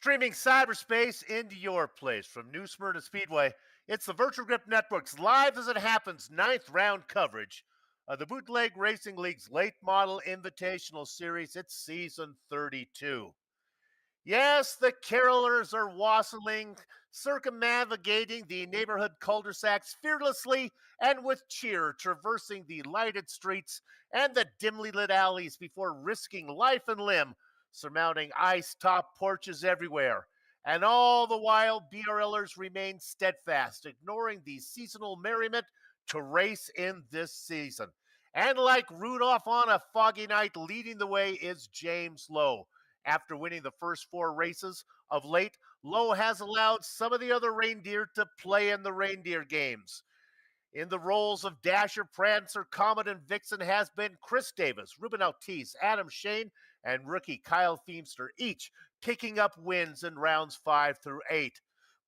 Streaming cyberspace into your place from New Smyrna Speedway, it's the Virtual Grip Network's Live as It Happens ninth round coverage of the Bootleg Racing League's late model Invitational Series. It's season 32. Yes, the carolers are wassailing, circumnavigating the neighborhood cul-de-sacs fearlessly and with cheer, traversing the lighted streets and the dimly lit alleys before risking life and limb, surmounting ice-top porches everywhere. And all the while, BRLers remain steadfast, ignoring the seasonal merriment to race in this season. And like Rudolph on a foggy night, leading the way is James Lowe. After winning the first four races of late, Lowe has allowed some of the other reindeer to play in the reindeer games. In the roles of Dasher, Prancer, Comet, and Vixen has been Chris Davis, Ruben Altice, Adam Shane, and rookie Kyle Feemster, each picking up wins in rounds 5 through 8.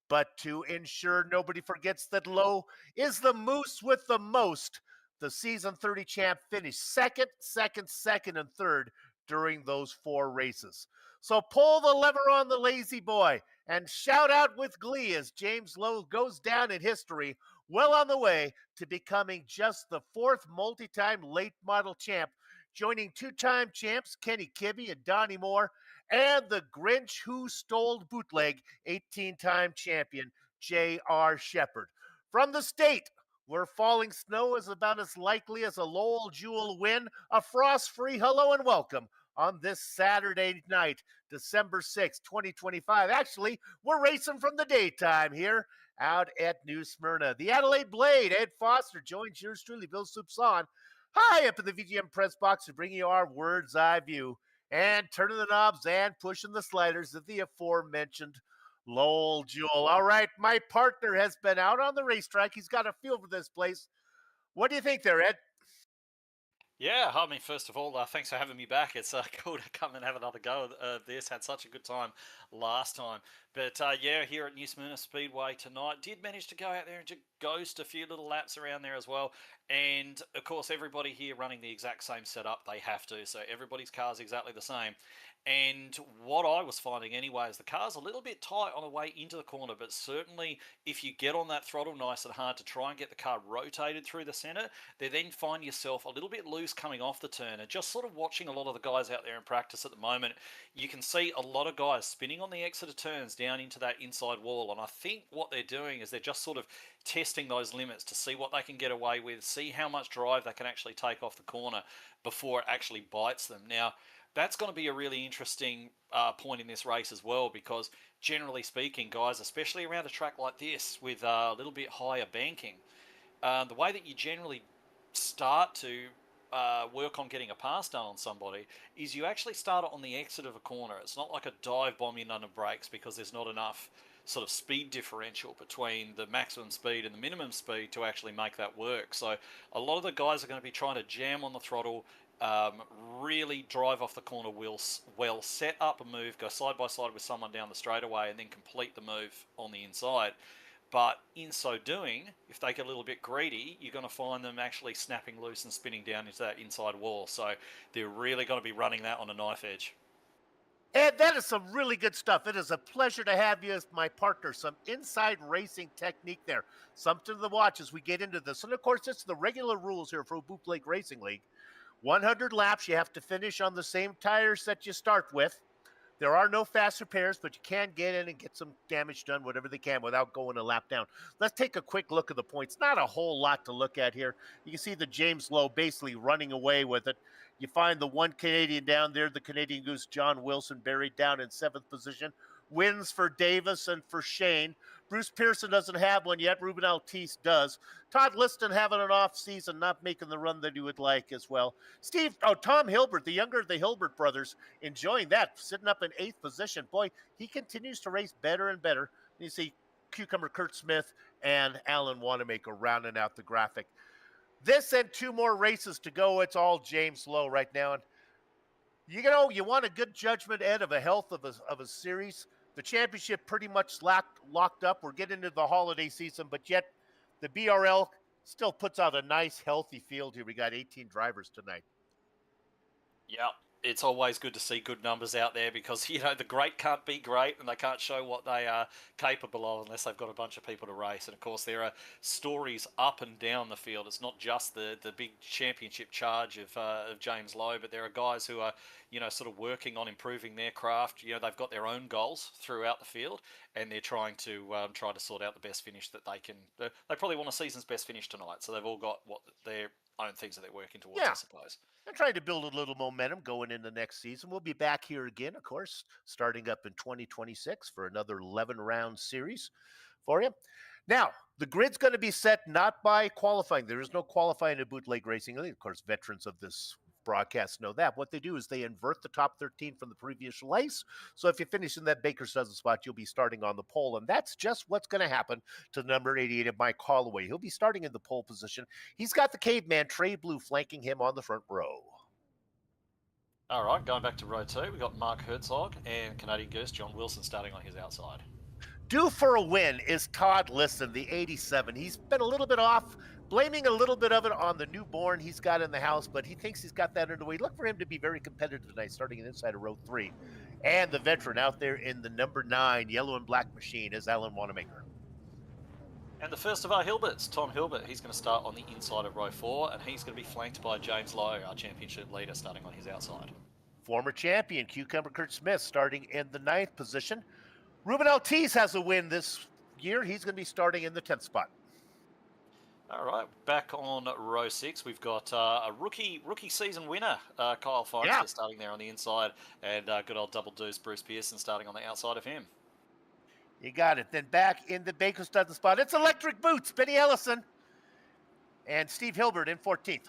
But to ensure nobody forgets that Lowe is the moose with the most, the season 30 champ finished second, and third during those four races. So pull the lever on the lazy boy and shout out with glee as James Lowe goes down in history, well on the way to becoming just the fourth multi-time late model champ, joining two-time champs Kenny Kibbe and Donnie Moore, and the Grinch who stole bootleg 18-time champion J.R. Shepard. From the state where falling snow is about as likely as a Lowell Jewel win, a frost-free hello and welcome on this Saturday night, December 6th, 2025. Actually, we're racing from the daytime here out at New Smyrna. The Adelaide Blade, Ed Foster, joins yours truly, Bill Soupson, high up in the VGM press box to bring you our bird's eye view and turning the knobs and pushing the sliders of the aforementioned Lowell Jewel. All right, my partner has been out on the racetrack. He's got a feel for this place. What do you think there, Ed? Yeah, I mean, first of all, thanks for having me back. It's cool to come and have another go at this. Had such a good time last time. But yeah, here at New Smyrna Speedway tonight, did manage to go out there and just ghost a few little laps around there as well. And of course, everybody here running the exact same setup. They have to. So everybody's car's exactly the same. And what I was finding anyway is the car's a little bit tight on the way into the corner, but certainly if you get on that throttle nice and hard to try and get the car rotated through the center, they then find yourself a little bit loose coming off the turn. And just sort of watching a lot of the guys out there in practice at the moment, you can see a lot of guys spinning on the exit of turns down into that inside wall. And I think what they're doing is they're just sort of testing those limits to see what they can get away with, see how much drive they can actually take off the corner before it actually bites them. Now, that's going to be a really interesting point in this race as well, because generally speaking, guys, especially around a track like this with a little bit higher banking, the way that you generally start to work on getting a pass done on somebody is you actually start it on the exit of a corner. It's not like a dive bomb in under brakes, because there's not enough sort of speed differential between the maximum speed and the minimum speed to actually make that work. So a lot of the guys are going to be trying to jam on the throttle, really drive off the corner well, set up a move, go side by side with someone down the straightaway, and then complete the move on the inside. But in so doing, if they get a little bit greedy, you're going to find them actually snapping loose and spinning down into that inside wall. So they're really going to be running that on a knife edge. Ed, that is some really good stuff. It is a pleasure to have you as my partner. Some inside racing technique there. Something to watch as we get into this. And of course, it's the regular rules here for Bootleg Racing League. 100 laps, you have to finish on the same tires that you start with. There are no fast repairs, but you can get in and get some damage done, whatever they can, without going a lap down. Let's take a quick look at the points. Not a whole lot to look at here. You can see the James Lowe basically running away with it. You find the one Canadian down there, the Canadian Goose, John Wilson, buried down in 7th position. Wins for Davis and for Shane. Bruce Pearson doesn't have one yet. Ruben Altice does. Todd Liston having an off season, not making the run that he would like as well. Tom Hilbert, the younger of the Hilbert brothers, enjoying that, sitting up in 8th position. Boy, he continues to race better and better. You see Cucumber Kurt Smith and Alan Wanamaker rounding out the graphic. This and two more races to go. It's all James Lowe right now. And you want a good judgment, Ed, of a health of a series. The championship pretty much locked up. We're getting into the holiday season, but yet the BRL still puts out a nice, healthy field here. We got 18 drivers tonight. Yeah, It's always good to see good numbers out there because, the great can't be great and they can't show what they are capable of unless they've got a bunch of people to race. And of course, there are stories up and down the field. It's not just the big championship charge of James Lowe, but there are guys who are, sort of working on improving their craft. They've got their own goals throughout the field and they're trying to sort out the best finish that they can. They probably want a season's best finish tonight. So they've all got what their own things that they're working towards, Yeah. I suppose. I'm trying to build a little momentum going into next season. We'll be back here again, of course, starting up in 2026 for another 11-round series for you. Now, the grid's going to be set not by qualifying. There is no qualifying in bootleg racing. Of course, veterans of this broadcast know that. What they do is they invert the top 13 from the previous race. So if you finish in that Baker's dozen spot, you'll be starting on the pole. And that's just what's going to happen to number 88 of Mike Holloway. He'll be starting in the pole position. He's got the caveman Trey Blue flanking him on the front row. All right, going back to row 2, we've got Mark Herzog and Canadian Goose John Wilson starting on his outside. Due for a win is Todd Liston, the 87. He's been a little bit off, blaming a little bit of it on the newborn he's got in the house, but he thinks he's got that underway. Look for him to be very competitive tonight, starting inside of row 3. And the veteran out there in the number 9 yellow and black machine is Alan Wanamaker. And the first of our Hilberts, Tom Hilbert, he's going to start on the inside of row 4, and he's going to be flanked by James Lowe, our championship leader, starting on his outside. Former champion Cucumber Kurt Smith starting in the 9th position. Ruben Ortiz has a win this year. He's going to be starting in the 10th spot. All right, back on row 6, we've got a rookie season winner, Kyle Feinster, starting there on the inside, and good old double deuce Bruce Pearson starting on the outside of him. You got it. Then back in the Baker's dozen spot, it's Electric Boots, Benny Ellison, and Steve Hilbert in 14th.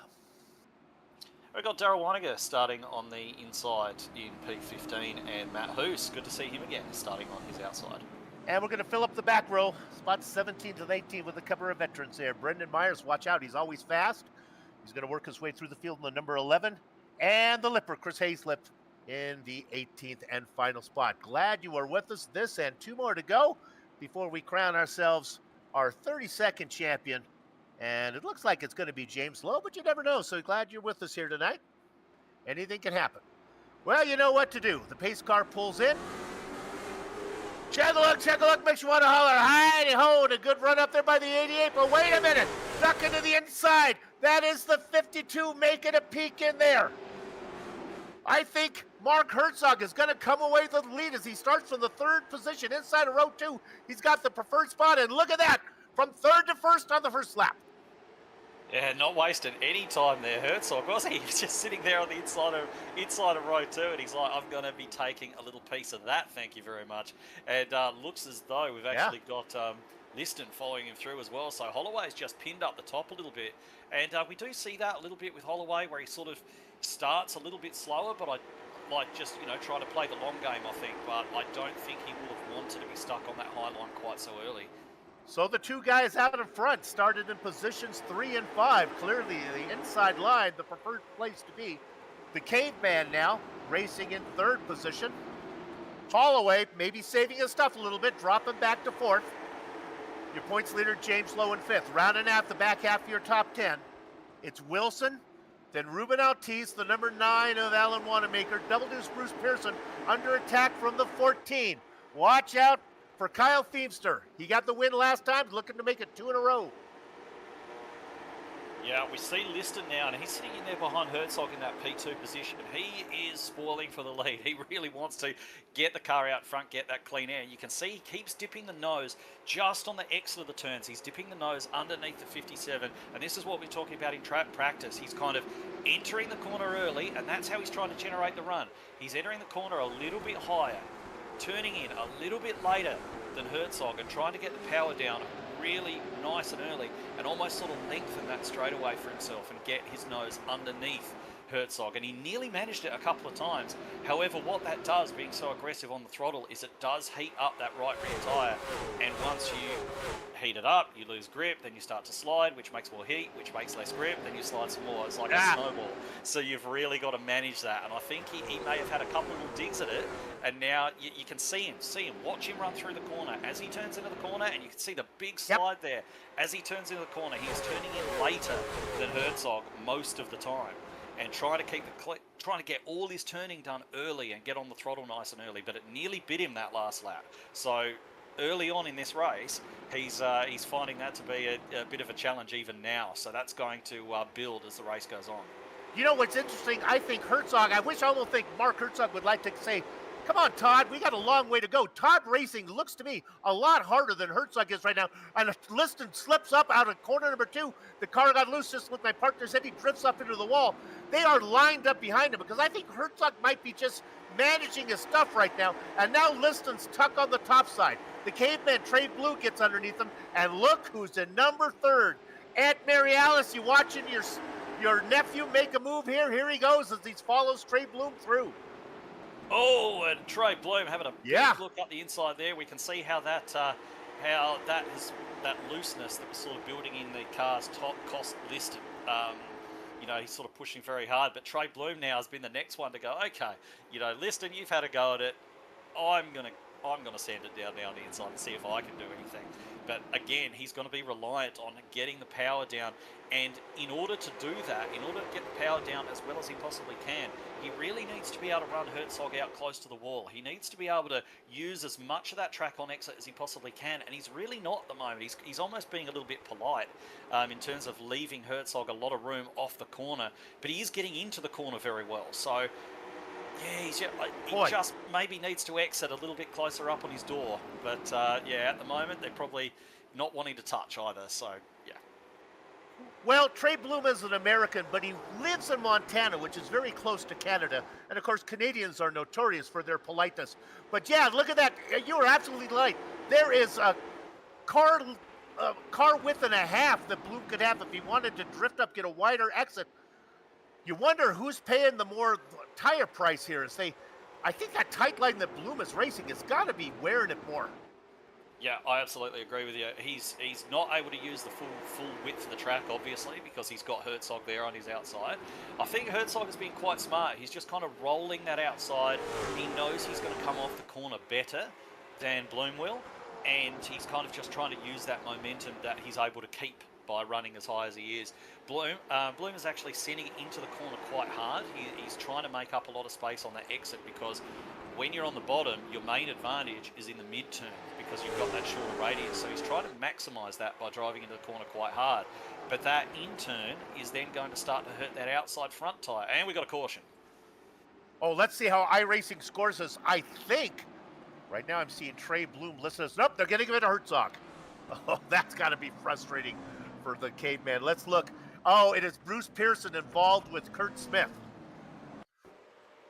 We've got Darryl Weininger starting on the inside in P15, and Matt Hoos, good to see him again, starting on his outside. And we're going to fill up the back row, spots 17 to 18 with a couple of veterans there. Brendan Myers, watch out, he's always fast. He's going to work his way through the field in the number 11. And the Lipper, Chris Hayslip, in the 18th and final spot. Glad you are with us. This and 2 more to go before we crown ourselves our 32nd champion. And it looks like it's going to be James Lowe, but you never know. So glad you're with us here tonight. Anything can happen. Well, you know what to do. The pace car pulls in. Check a look, makes you want to holler, hi-ho, and a good run up there by the 88, but wait a minute, duck into the inside. That is the 52 making a peek in there. I think Mark Herzog is going to come away with the lead as he starts from the 3rd position inside of row 2. He's got the preferred spot, and look at that, from 3rd to 1st on the first lap. Yeah, not wasting any time there, Herzog, was he? He's just sitting there on the inside of row 2, and he's like, I'm going to be taking a little piece of that, thank you very much. And looks as though we've actually got Liston following him through as well. So Holloway's just pinned up the top a little bit. And we do see that a little bit with Holloway, where he sort of starts a little bit slower, but I like just, try to play the long game, I think. But I don't think he would have wanted to be stuck on that high line quite so early. So the 2 guys out in front started in positions 3 and 5. Clearly the inside line, the preferred place to be. The caveman now racing in 3rd position. Holloway maybe saving his stuff a little bit, dropping back to 4th. Your points leader, James Lowe, in 5th. Rounding out the back half of your top 10. It's Wilson, then Ruben Ortiz, the number 9 of Alan Wanamaker. Double deuce Bruce Pearson under attack from the 14. Watch out for Kyle Feemster. He got the win last time, looking to make it 2 in a row. Yeah, we see Liston now, and he's sitting in there behind Herzog in that P2 position. He is spoiling for the lead. He really wants to get the car out front, get that clean air. And you can see he keeps dipping the nose just on the exit of the turns. He's dipping the nose underneath the 57, and this is what we're talking about in track practice. He's kind of entering the corner early, and that's how he's trying to generate the run. He's entering the corner a little bit higher, turning in a little bit later than Herzog, and trying to get the power down really nice and early, and almost sort of lengthen that straightaway for himself and get his nose underneath Herzog, and he nearly managed it a couple of times. However, what that does, being so aggressive on the throttle, is it does heat up that right rear tyre, and once you heat it up, you lose grip, then you start to slide, which makes more heat, which makes less grip, then you slide some more. It's like a snowball. So you've really got to manage that, and I think he may have had a couple of little digs at it, and now you can see him, watch him run through the corner as he turns into the corner, and you can see the big slide there. As he turns into the corner, he is turning in later than Herzog most of the time. and trying to get all his turning done early and get on the throttle nice and early. But it nearly bit him that last lap. So early on in this race, he's finding that to be a bit of a challenge even now. So that's going to build as the race goes on. You know what's interesting? I think Herzog, I almost think Mark Herzog would like to say, come on, Todd, we got a long way to go. Todd Racing looks to me a lot harder than Herzog is right now. And Liston slips up out of corner number 2. The car got loose, just with my partner said, he drifts up into the wall. They are lined up behind him because I think Herzog might be just managing his stuff right now. And now Liston's tuck on the top side. The caveman, Trey Blue, gets underneath him. And look who's in number 3rd. Aunt Mary Alice, you watching your nephew make a move here? Here he goes as he follows Trey Bloom through. Oh, and Trey Bloom having a big look up the inside there. We can see how that looseness that was sort of building in the car's top cost Liston. He's sort of pushing very hard, but Trey Bloom now has been the next one to go, okay, Liston, you've had a go at it. I'm gonna send it down the inside and see if I can do anything. But again, he's going to be reliant on getting the power down. And in order to do that, in order to get the power down as well as he possibly can, he really needs to be able to run Herzog out close to the wall. He needs to be able to use as much of that track on exit as he possibly can. And he's really not at the moment. He's almost being a little bit polite in terms of leaving Herzog a lot of room off the corner. But he is getting into the corner very well. So yeah, he just maybe needs to exit a little bit closer up on his door. But at the moment, they're probably not wanting to touch either. So, yeah. Well, Trey Bloom is an American, but he lives in Montana, which is very close to Canada. And, of course, Canadians are notorious for their politeness. But, yeah, look at that. You are absolutely right. There is a car width and a half that Bloom could have if he wanted to drift up, get a wider exit. You wonder who's paying the more tire price here. I think that tight line that Bloom is racing has got to be wearing it more. Yeah, I absolutely agree with you. He's not able to use the full width of the track, obviously, because he's got Herzog there on his outside. I think Herzog has been quite smart. He's just kind of rolling that outside. He knows he's going to come off the corner better than Bloom will, and he's kind of just trying to use that momentum that he's able to keep by running as high as he is. Bloom is actually sending into the corner quite hard. He's trying to make up a lot of space on that exit because when you're on the bottom, your main advantage is in the mid-turn because you've got that shorter radius. So he's trying to maximise that by driving into the corner quite hard. But that in-turn is then going to start to hurt that outside front tyre. And we got a caution. Oh, let's see how iRacing scores us. I think, right now I'm seeing Trey Bloom listen to us. Nope, they're getting rid of Herzog. Oh, that's got to be frustrating for the caveman. Let's look. Oh, it is Bruce Pearson involved with Kurt Smith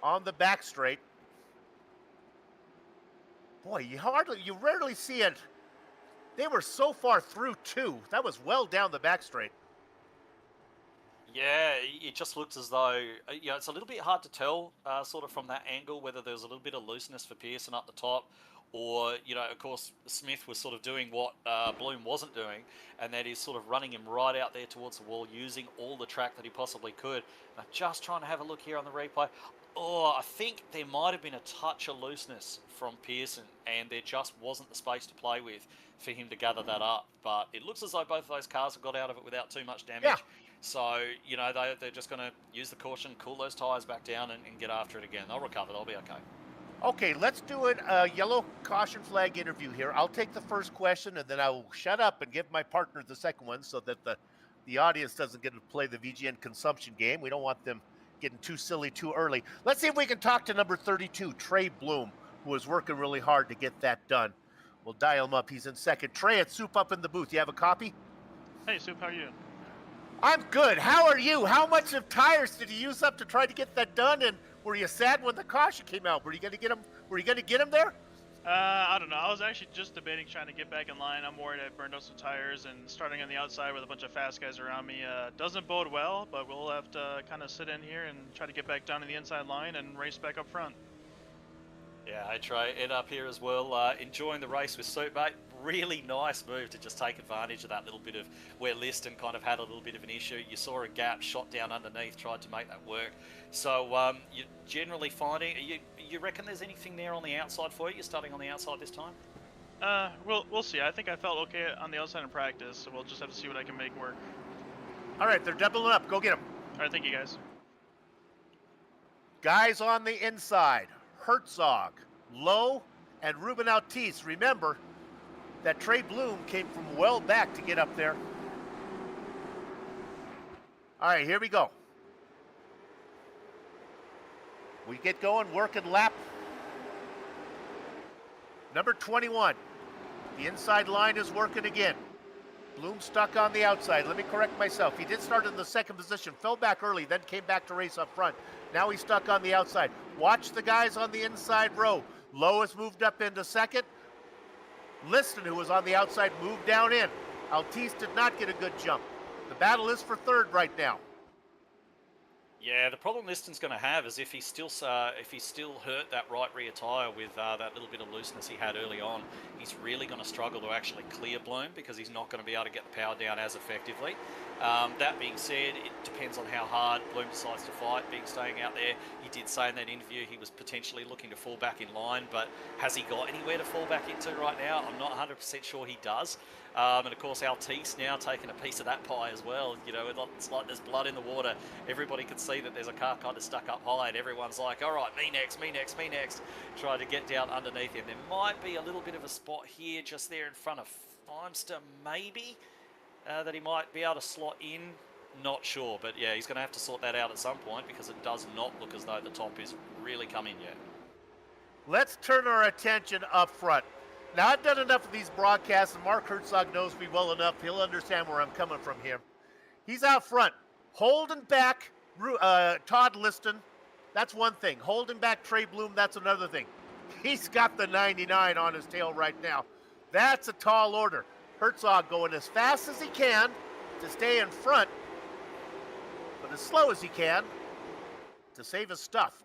on the back straight. Boy, you rarely see it. They were so far through too. That was well down the back straight. Yeah, it just looks as though, it's a little bit hard to tell sort of from that angle whether there's a little bit of looseness for Pearson up the top or, of course, Smith was sort of doing what Bloom wasn't doing, and that is sort of running him right out there towards the wall, using all the track that he possibly could. And I'm just trying to have a look here on the replay. Oh, I think there might have been a touch of looseness from Pearson, and there just wasn't the space to play with for him to gather that up. But it looks as though both of those cars have got out of it without too much damage. Yeah. So, they're just going to use the caution, cool those tyres back down, and get after it again. They'll recover. They'll be okay. Okay, let's do a yellow caution flag interview here. I'll take the first question, and then I will shut up and give my partner the second one so that the audience doesn't get to play the VGN consumption game. We don't want them getting too silly too early. Let's see if we can talk to number 32, Trey Bloom, who is working really hard to get that done. We'll dial him up. He's in second. Trey, it's Soup up in the booth. You have a copy? Hey, Soup, how are you? I'm good. How are you? How much of tires did you use up to try to get that done? And were you sad when the caution came out? Were you going to get him? Were you going to get him there? I don't know. I was actually just debating trying to get back in line. I'm worried I burned out some tires, and starting on the outside with a bunch of fast guys around me doesn't bode well, but we'll have to kind of sit in here and try to get back down to the inside line and race back up front. Yeah, hey Trey, Ed up here as well, enjoying the race with Soup, mate. Really nice move to just take advantage of that little bit of where Liston kind of had a little bit of an issue. You saw a gap, shot down underneath, tried to make that work. So you're generally finding, you reckon there's anything there on the outside for you? You're starting on the outside this time? We'll see. I think I felt okay on the outside in practice, so we'll just have to see what I can make work. All right, they're doubling up. Go get them. All right, thank you guys. Guys on the inside, Herzog, Lowe, and Ruben Altice. Remember that Trey Bloom came from well back to get up there. All right, here we go. We get going, working lap number 21. The inside line is working again. Bloom stuck on the outside. Let me correct myself. He did start in the second position, fell back early, then came back to race up front. Now he's stuck on the outside. Watch the guys on the inside row. Lowe has moved up into second. Liston, who was on the outside, moved down in. Altice did not get a good jump. The battle is for third right now. Yeah, the problem Liston's going to have is if he's still hurt that right rear tyre with that little bit of looseness he had early on, he's really going to struggle to actually clear Bloom because he's not going to be able to get the power down as effectively. That being said, it depends on how hard Bloom decides to fight, staying out there. He did say in that interview he was potentially looking to fall back in line, but has he got anywhere to fall back into right now? I'm not 100% sure he does. And of course, Altice now taking a piece of that pie as well. You know, it's like there's blood in the water. Everybody can see that there's a car kind of stuck up high, and everyone's like, all right, me next, me next, me next. Trying to get down underneath him. There might be a little bit of a spot here just there in front of Feimster, maybe, that he might be able to slot in. Not sure, but yeah, he's going to have to sort that out at some point because it does not look as though the top is really come in yet. Let's turn our attention up front. Now, I've done enough of these broadcasts, and Mark Herzog knows me well enough. He'll understand where I'm coming from here. He's out front, holding back Todd Liston. That's one thing. Holding back Trey Bloom, that's another thing. He's got the 99 on his tail right now. That's a tall order. Herzog going as fast as he can to stay in front, but as slow as he can to save his stuff.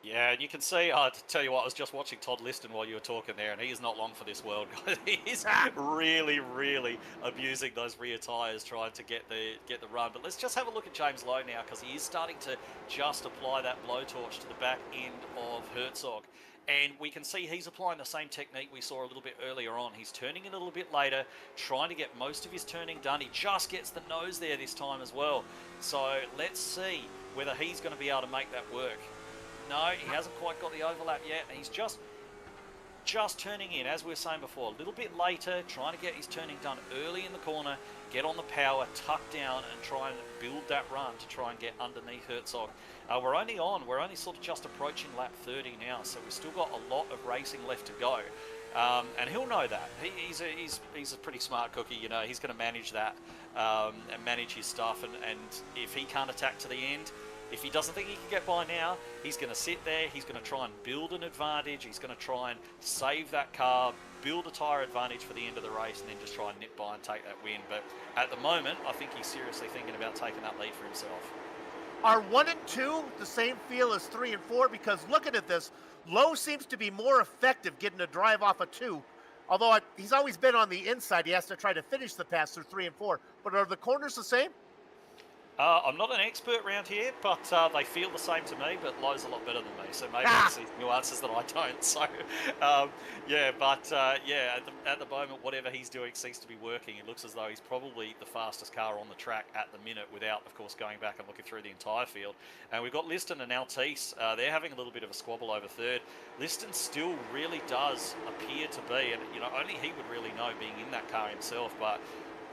Yeah, and you can see, to tell you what, I was just watching Todd Liston while you were talking there, and he is not long for this world. He's really, really abusing those rear tyres, trying to get the run. But let's just have a look at James Lowe now, because he is starting to just apply that blowtorch to the back end of Herzog. And we can see he's applying the same technique we saw a little bit earlier on. He's turning in a little bit later, trying to get most of his turning done. He just gets the nose there this time as well. So let's see whether he's going to be able to make that work. No, he hasn't quite got the overlap yet, and he's just turning in, as we were saying before, a little bit later, trying to get his turning done early in the corner, get on the power, tuck down, and try and build that run to try and get underneath Herzog. We're only sort of just approaching lap 30 now, so we've still got a lot of racing left to go. And he'll know that. He's a pretty smart cookie, you know. He's going to manage that and manage his stuff, and if he can't attack to the end, if he doesn't think he can get by now, he's going to sit there, he's going to try and build an advantage, he's going to try and save that car, build a tyre advantage for the end of the race, and then just try and nip by and take that win. But at the moment, I think he's seriously thinking about taking that lead for himself. Are 1 and 2 the same feel as 3 and 4? Because looking at this, Lowe seems to be more effective getting a drive off of 2. Although he's always been on the inside, he has to try to finish the pass through 3 and 4. But are the corners the same? I'm not an expert around here, but they feel the same to me, but Lowe's a lot better than me, so maybe it's these nuances that I don't. So, at the moment, whatever he's doing seems to be working. It looks as though he's probably the fastest car on the track at the minute without, of course, going back and looking through the entire field. And we've got Liston and Altice. They're having a little bit of a squabble over third. Liston still really does appear to be, and only he would really know being in that car himself, but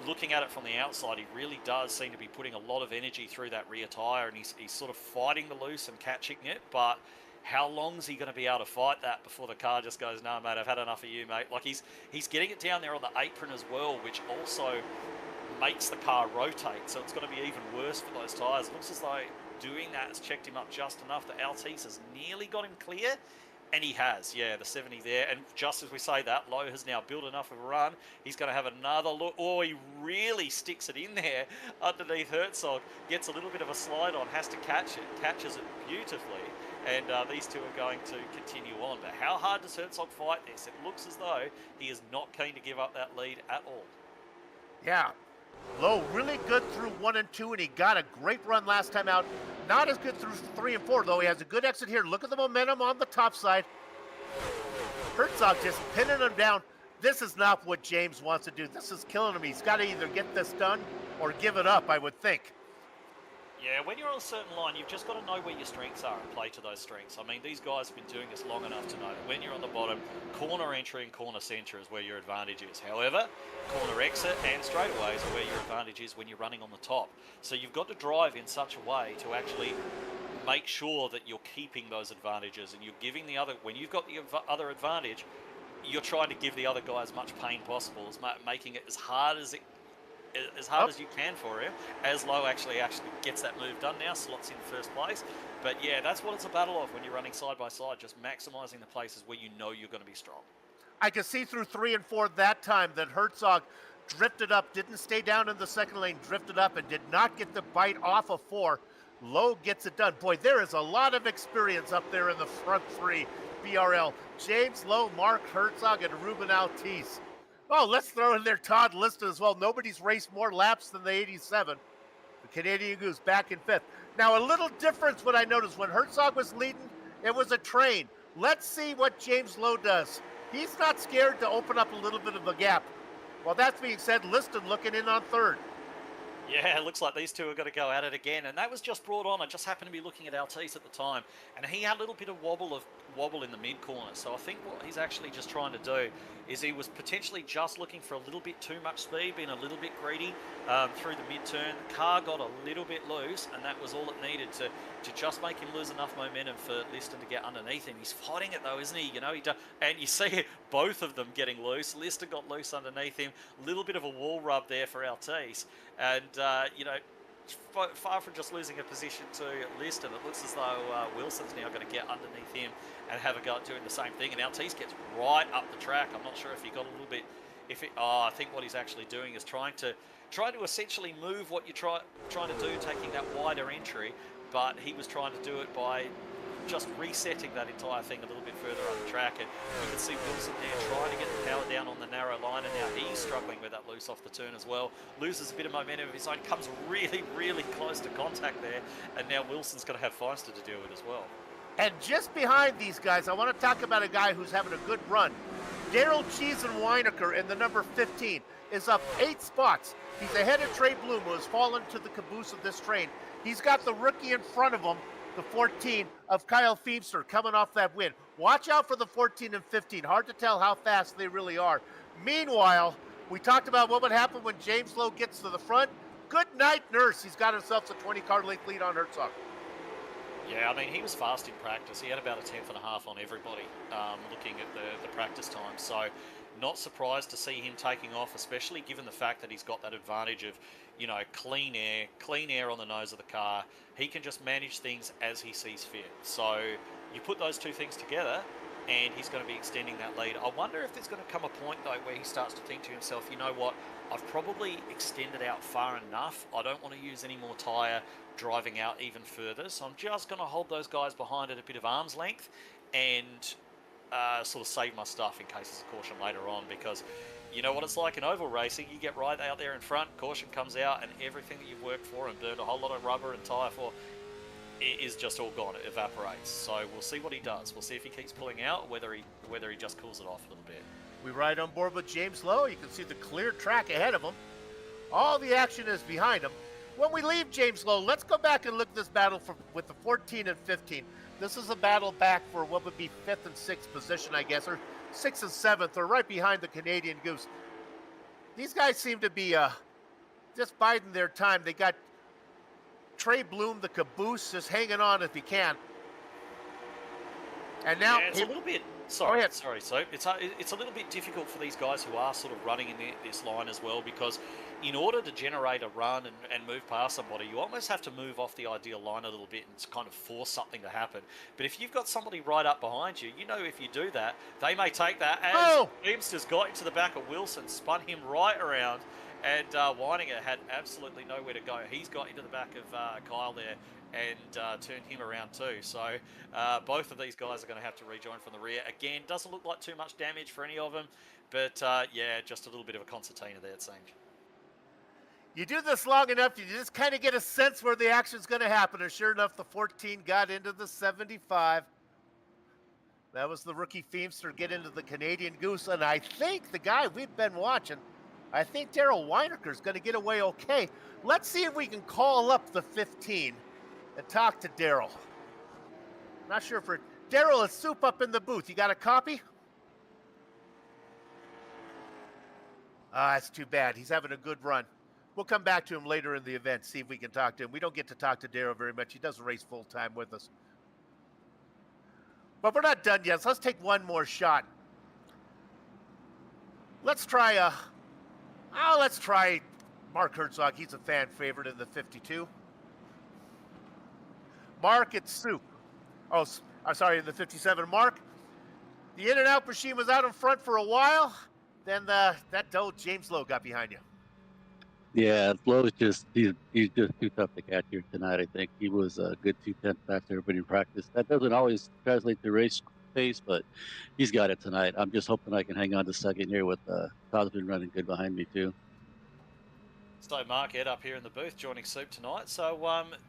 looking at it from the outside, he really does seem to be putting a lot of energy through that rear tyre, and he's sort of fighting the loose and catching it. But how long is he going to be able to fight that before the car just goes, no, mate, I've had enough of you, mate? Like, he's getting it down there on the apron as well, which also makes the car rotate, so it's going to be even worse for those tyres. It looks as though doing that has checked him up just enough that Altice has nearly got him clear. And he has, yeah, the 70 there. And just as we say that, Lowe has now built enough of a run. He's going to have another look. Oh, he really sticks it in there underneath Herzog. Gets a little bit of a slide on, has to catch it, catches it beautifully. And these two are going to continue on. But how hard does Herzog fight this? It looks as though he is not keen to give up that lead at all. Yeah. Lowe really good through 1 and 2, and he got a great run last time out. Not as good through 3 and 4, though. He has a good exit here. Look at the momentum on the top side. Herzog just pinning him down. This is not what James wants to do. This is killing him. He's got to either get this done or give it up, I would think. Yeah, when you're on a certain line, you've just got to know where your strengths are and play to those strengths. I mean, these guys have been doing this long enough to know that when you're on the bottom, corner entry and corner centre is where your advantage is. However, corner exit and straightaways are where your advantage is when you're running on the top. So you've got to drive in such a way to actually make sure that you're keeping those advantages and you're giving the other, when you've got the other advantage, you're trying to give the other guy as much pain possible, making it as hard as you can for him, as Lowe actually gets that move done now, slots in first place. But yeah, that's what it's a battle of when you're running side by side, just maximising the places where you know you're going to be strong. I could see through 3 and 4 that time that Herzog drifted up, didn't stay down in the second lane, drifted up and did not get the bite off of 4. Lowe gets it done. Boy, there is a lot of experience up there in the front 3 BRL. James Lowe, Mark Herzog, and Ruben Altice. Oh, let's throw in there Todd Liston as well. Nobody's raced more laps than the 87. The Canadian Goose back in 5th. Now, a little difference what I noticed. When Herzog was leading, it was a train. Let's see what James Lowe does. He's not scared to open up a little bit of a gap. Well, that being said, Liston looking in on 3rd. Yeah, it looks like these two are going to go at it again, and that was just brought on. I just happened to be looking at Altice at the time, and he had a little bit of wobble in the mid corner. So I think what he's actually just trying to do is he was potentially just looking for a little bit too much speed, being a little bit greedy through the mid turn. The car got a little bit loose, and that was all it needed to just make him lose enough momentum for Liston to get underneath him. He's fighting it though, isn't he? You know, and you see both of them getting loose. Liston got loose underneath him. A little bit of a wall rub there for Altice. And, you know, far from just losing a position to Liston, it looks as though Wilson's now going to get underneath him and have a go at doing the same thing. And Altice gets right up the track. I'm not sure if he got a little bit... I think what he's actually doing is trying to essentially move what you're trying to do, taking that wider entry, but he was trying to do it by just resetting that entire thing a little bit further on the track. And you can see Wilson there trying to get the power down on the narrow line, and now he's struggling with that loose off the turn as well. Loses a bit of momentum of his own, comes really, really close to contact there, and now Wilson's going to have Feinster to deal with as well. And just behind these guys, I want to talk about a guy who's having a good run. Daryl Cheesen-Weinecker in the number 15 is up 8 spots. He's ahead of Trey Bloom, who has fallen to the caboose of this train. He's got the rookie in front of him, the 14 of Kyle Feemster, coming off that win. Watch out for the 14 and 15. Hard to tell how fast they really are. Meanwhile, we talked about what would happen when James Lowe gets to the front. Good night, Nurse. He's got himself a 20-car length lead on Herzog. Yeah, I mean, he was fast in practice. He had about a 10th and a half on everybody looking at the practice time. So not surprised to see him taking off, especially given the fact that he's got that advantage of, you know, clean air on the nose of the car. He can just manage things as he sees fit. So you put those two things together and he's going to be extending that lead. I wonder if there's going to come a point, though, where he starts to think to himself, you know what, I've probably extended out far enough. I don't want to use any more tyre driving out even further. So I'm just going to hold those guys behind at a bit of arm's length and sort of save my stuff in case there's a caution later on, because you know what it's like in oval racing. You get right out there in front, caution comes out, and everything that you've worked for and burned a whole lot of rubber and tyre for is just all gone. It evaporates. So we'll see what he does. We'll see if he keeps pulling out, or whether he just cools it off a little bit. We ride on board with James Lowe. You can see the clear track ahead of him. All the action is behind him. When we leave James Lowe, let's go back and look at this battle with the 14 and 15. This is a battle back for what would be 5th and 6th position, I guess, or 6th and 7th, or right behind the Canadian Goose. These guys seem to be just biding their time. They got Trey Bloom, the caboose, just hanging on if he can. And now it's a little bit. Sorry. So it's a little bit difficult for these guys who are sort of running in this line as well, because in order to generate a run and move past somebody, you almost have to move off the ideal line a little bit and kind of force something to happen. But if you've got somebody right up behind you, you know if you do that, they may take that. As Beamster's got into the back of Wilson, spun him right around, and Weininger had absolutely nowhere to go. He's got into the back of Kyle there and turned him around too. So both of these guys are going to have to rejoin from the rear. Again, doesn't look like too much damage for any of them, but yeah, just a little bit of a concertina there, it seems. You do this long enough, you just kind of get a sense where the action's going to happen. And sure enough, the 14 got into the 75. That was the rookie Feemster get into the Canadian Goose. And I think the guy we've been watching, I think Daryl Weinerker's going to get away okay. Let's see if we can call up the 15 and talk to Daryl. Not sure for Daryl is Soup up in the booth. You got a copy? That's too bad. He's having a good run. We'll come back to him later in the event, see if we can talk to him. We don't get to talk to Daryl very much. He doesn't race full time with us. But we're not done yet, so let's take one more shot. Let's try Mark Herzog. He's a fan favorite in the 52. Mark, it's Soup. Oh, I'm sorry, in the 57. Mark, the in-and-out machine was out in front for a while. Then that old James Lowe got behind you. Yeah, Lowe's he's just too tough to catch here tonight. I think he was a good 2/10 faster than everybody in practice. That doesn't always translate to race pace, but he's got it tonight. I'm just hoping I can hang on to second here with Todd's been running good behind me too. So Mark Ed up here in the booth joining Soup tonight. So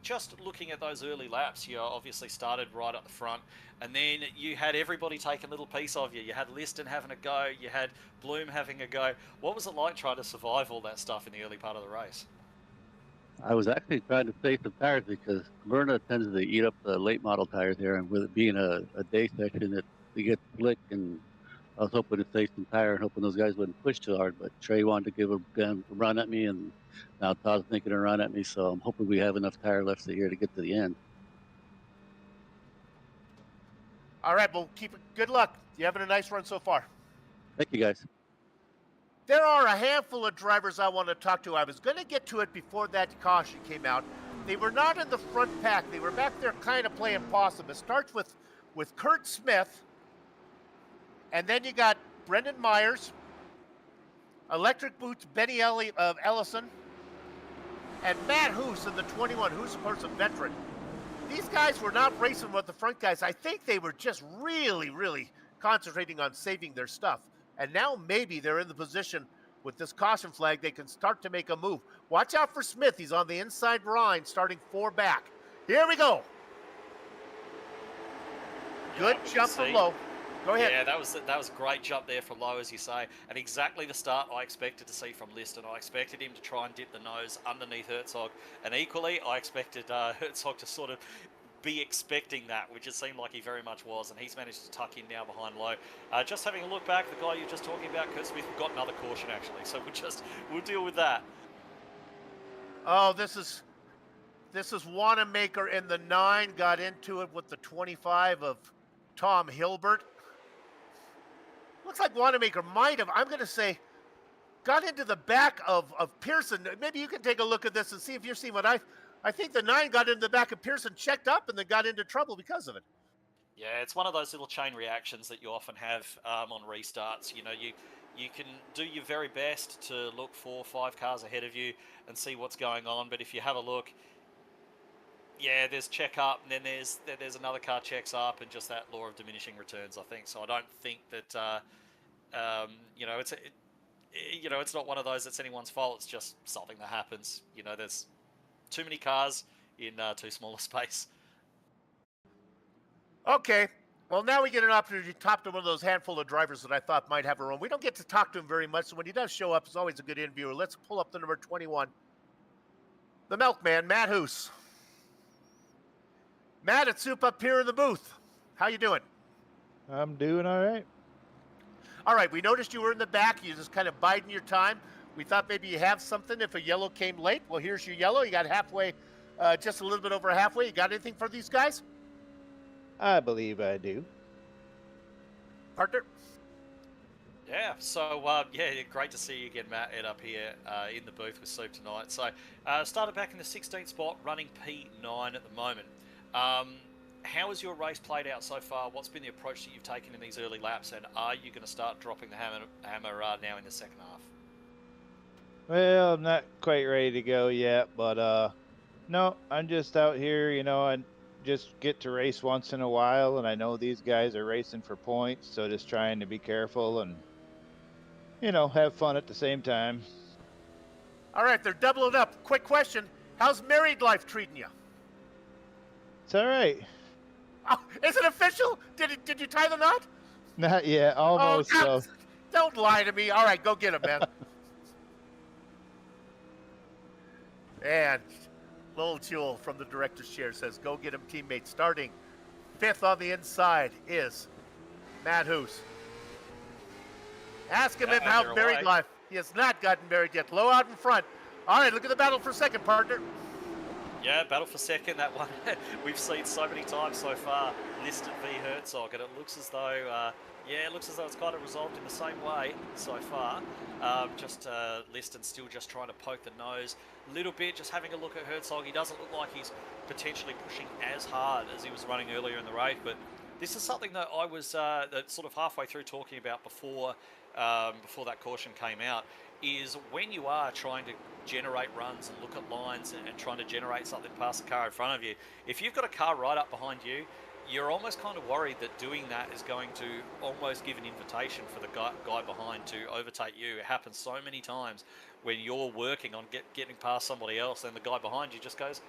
just looking at those early laps, you obviously started right up the front, and then you had everybody take a little piece of you. You had Liston having a go, you had Bloom having a go. What was it like trying to survive all that stuff in the early part of the race? I was actually trying to save some tires because Smyrna tends to eat up the late model tires here, and with it being a day session, it gets slick, and I was hoping to save some tire and hoping those guys wouldn't push too hard, but Trey wanted to give a run at me, and now Todd's making a run at me, so I'm hoping we have enough tire left here to get to the end. All right, well, keep it. Good luck. You're having a nice run so far. Thank you, guys. There are a handful of drivers I want to talk to. I was going to get to it before that caution came out. They were not in the front pack. They were back there kind of playing possum. It starts with Kurt Smith, and then you got Brendan Myers, Electric Boots, Benny Ellison, and Matt Hoos in the 21, who's of course a veteran. These guys were not racing with the front guys. I think they were just really, really concentrating on saving their stuff. And now maybe they're in the position with this caution flag, they can start to make a move. Watch out for Smith. He's on the inside line, starting 4 back. Here we go. Good jump from Lowe. Go ahead. Yeah, that was a great jump there from Lowe, as you say, and exactly the start I expected to see from Liston. I expected him to try and dip the nose underneath Herzog, and equally I expected Herzog to sort of be expecting that, which it seemed like he very much was, and he's managed to tuck in now behind Lowe. Just having a look back, the guy you're just talking about, Kurt Smith, got another caution actually, so we'll deal with that. Oh, this is Wanamaker in the 9, got into it with the 25 of Tom Hilbert. Looks like Wanamaker might have, I'm going to say, got into the back of Pearson. Maybe you can take a look at this and see if you're seeing what I think the 9 got into the back of Pearson, checked up, and then got into trouble because of it. Yeah, it's one of those little chain reactions that you often have on restarts. You know, you can do your very best to look 4 or 5 cars ahead of you and see what's going on, but if you have a look, yeah, there's check up, and then there's another car checks up, and just that law of diminishing returns, I think. So I don't think that it's not one of those that's anyone's fault. It's just something that happens. You know, there's too many cars in too small a space. Okay. Well, now we get an opportunity to talk to one of those handful of drivers that I thought might have a run. We don't get to talk to him very much, so when he does show up, it's always a good interviewer. Let's pull up the number 21. The Milkman, Matt Hoos. Matt, it's Soup up here in the booth. How you doing? I'm doing all right. All right, we noticed you were in the back. You just kind of biding your time. We thought maybe you have something if a yellow came late. Well, here's your yellow. You got halfway, just a little bit over halfway. You got anything for these guys? I believe I do. Partner? Yeah, so great to see you again, Matt, Ed up here in the booth with Soup tonight. So started back in the 16th spot, running P9 at the moment. How has your race played out so far? What's been the approach that you've taken in these early laps, and are you going to start dropping the hammer now in the second half? Well, I'm not quite ready to go yet, but no, I'm just out here, I just get to race once in a while, and I know these guys are racing for points, so just trying to be careful and, have fun at the same time. All right, they're doubling up. Quick question. How's married life treating you? It's all right. Oh, is it official? Did you tie the knot? Not yet, almost. Oh, So. don't lie to me. All right, go get him, man. And Lil Jewel from the director's chair says, go get him, teammate. Starting 5th on the inside is Matt Hoos. Ask him how they're buried away. life. He has not gotten buried yet. Low out in front. All right, look at the battle for second, partner. Yeah, battle for second, that one we've seen so many times so far, Liston v Herzog, and it looks as though, it's kind of resolved in the same way so far. Liston still just trying to poke the nose a little bit, just having a look at Herzog. He doesn't look like he's potentially pushing as hard as he was running earlier in the race, but this is something that I was sort of halfway through talking about before that caution came out, is when you are trying to generate runs and look at lines and trying to generate something past the car in front of you, if you've got a car right up behind you, you're almost kind of worried that doing that is going to almost give an invitation for the guy behind to overtake you. It happens so many times when you're working on getting past somebody else, and the guy behind you just goes,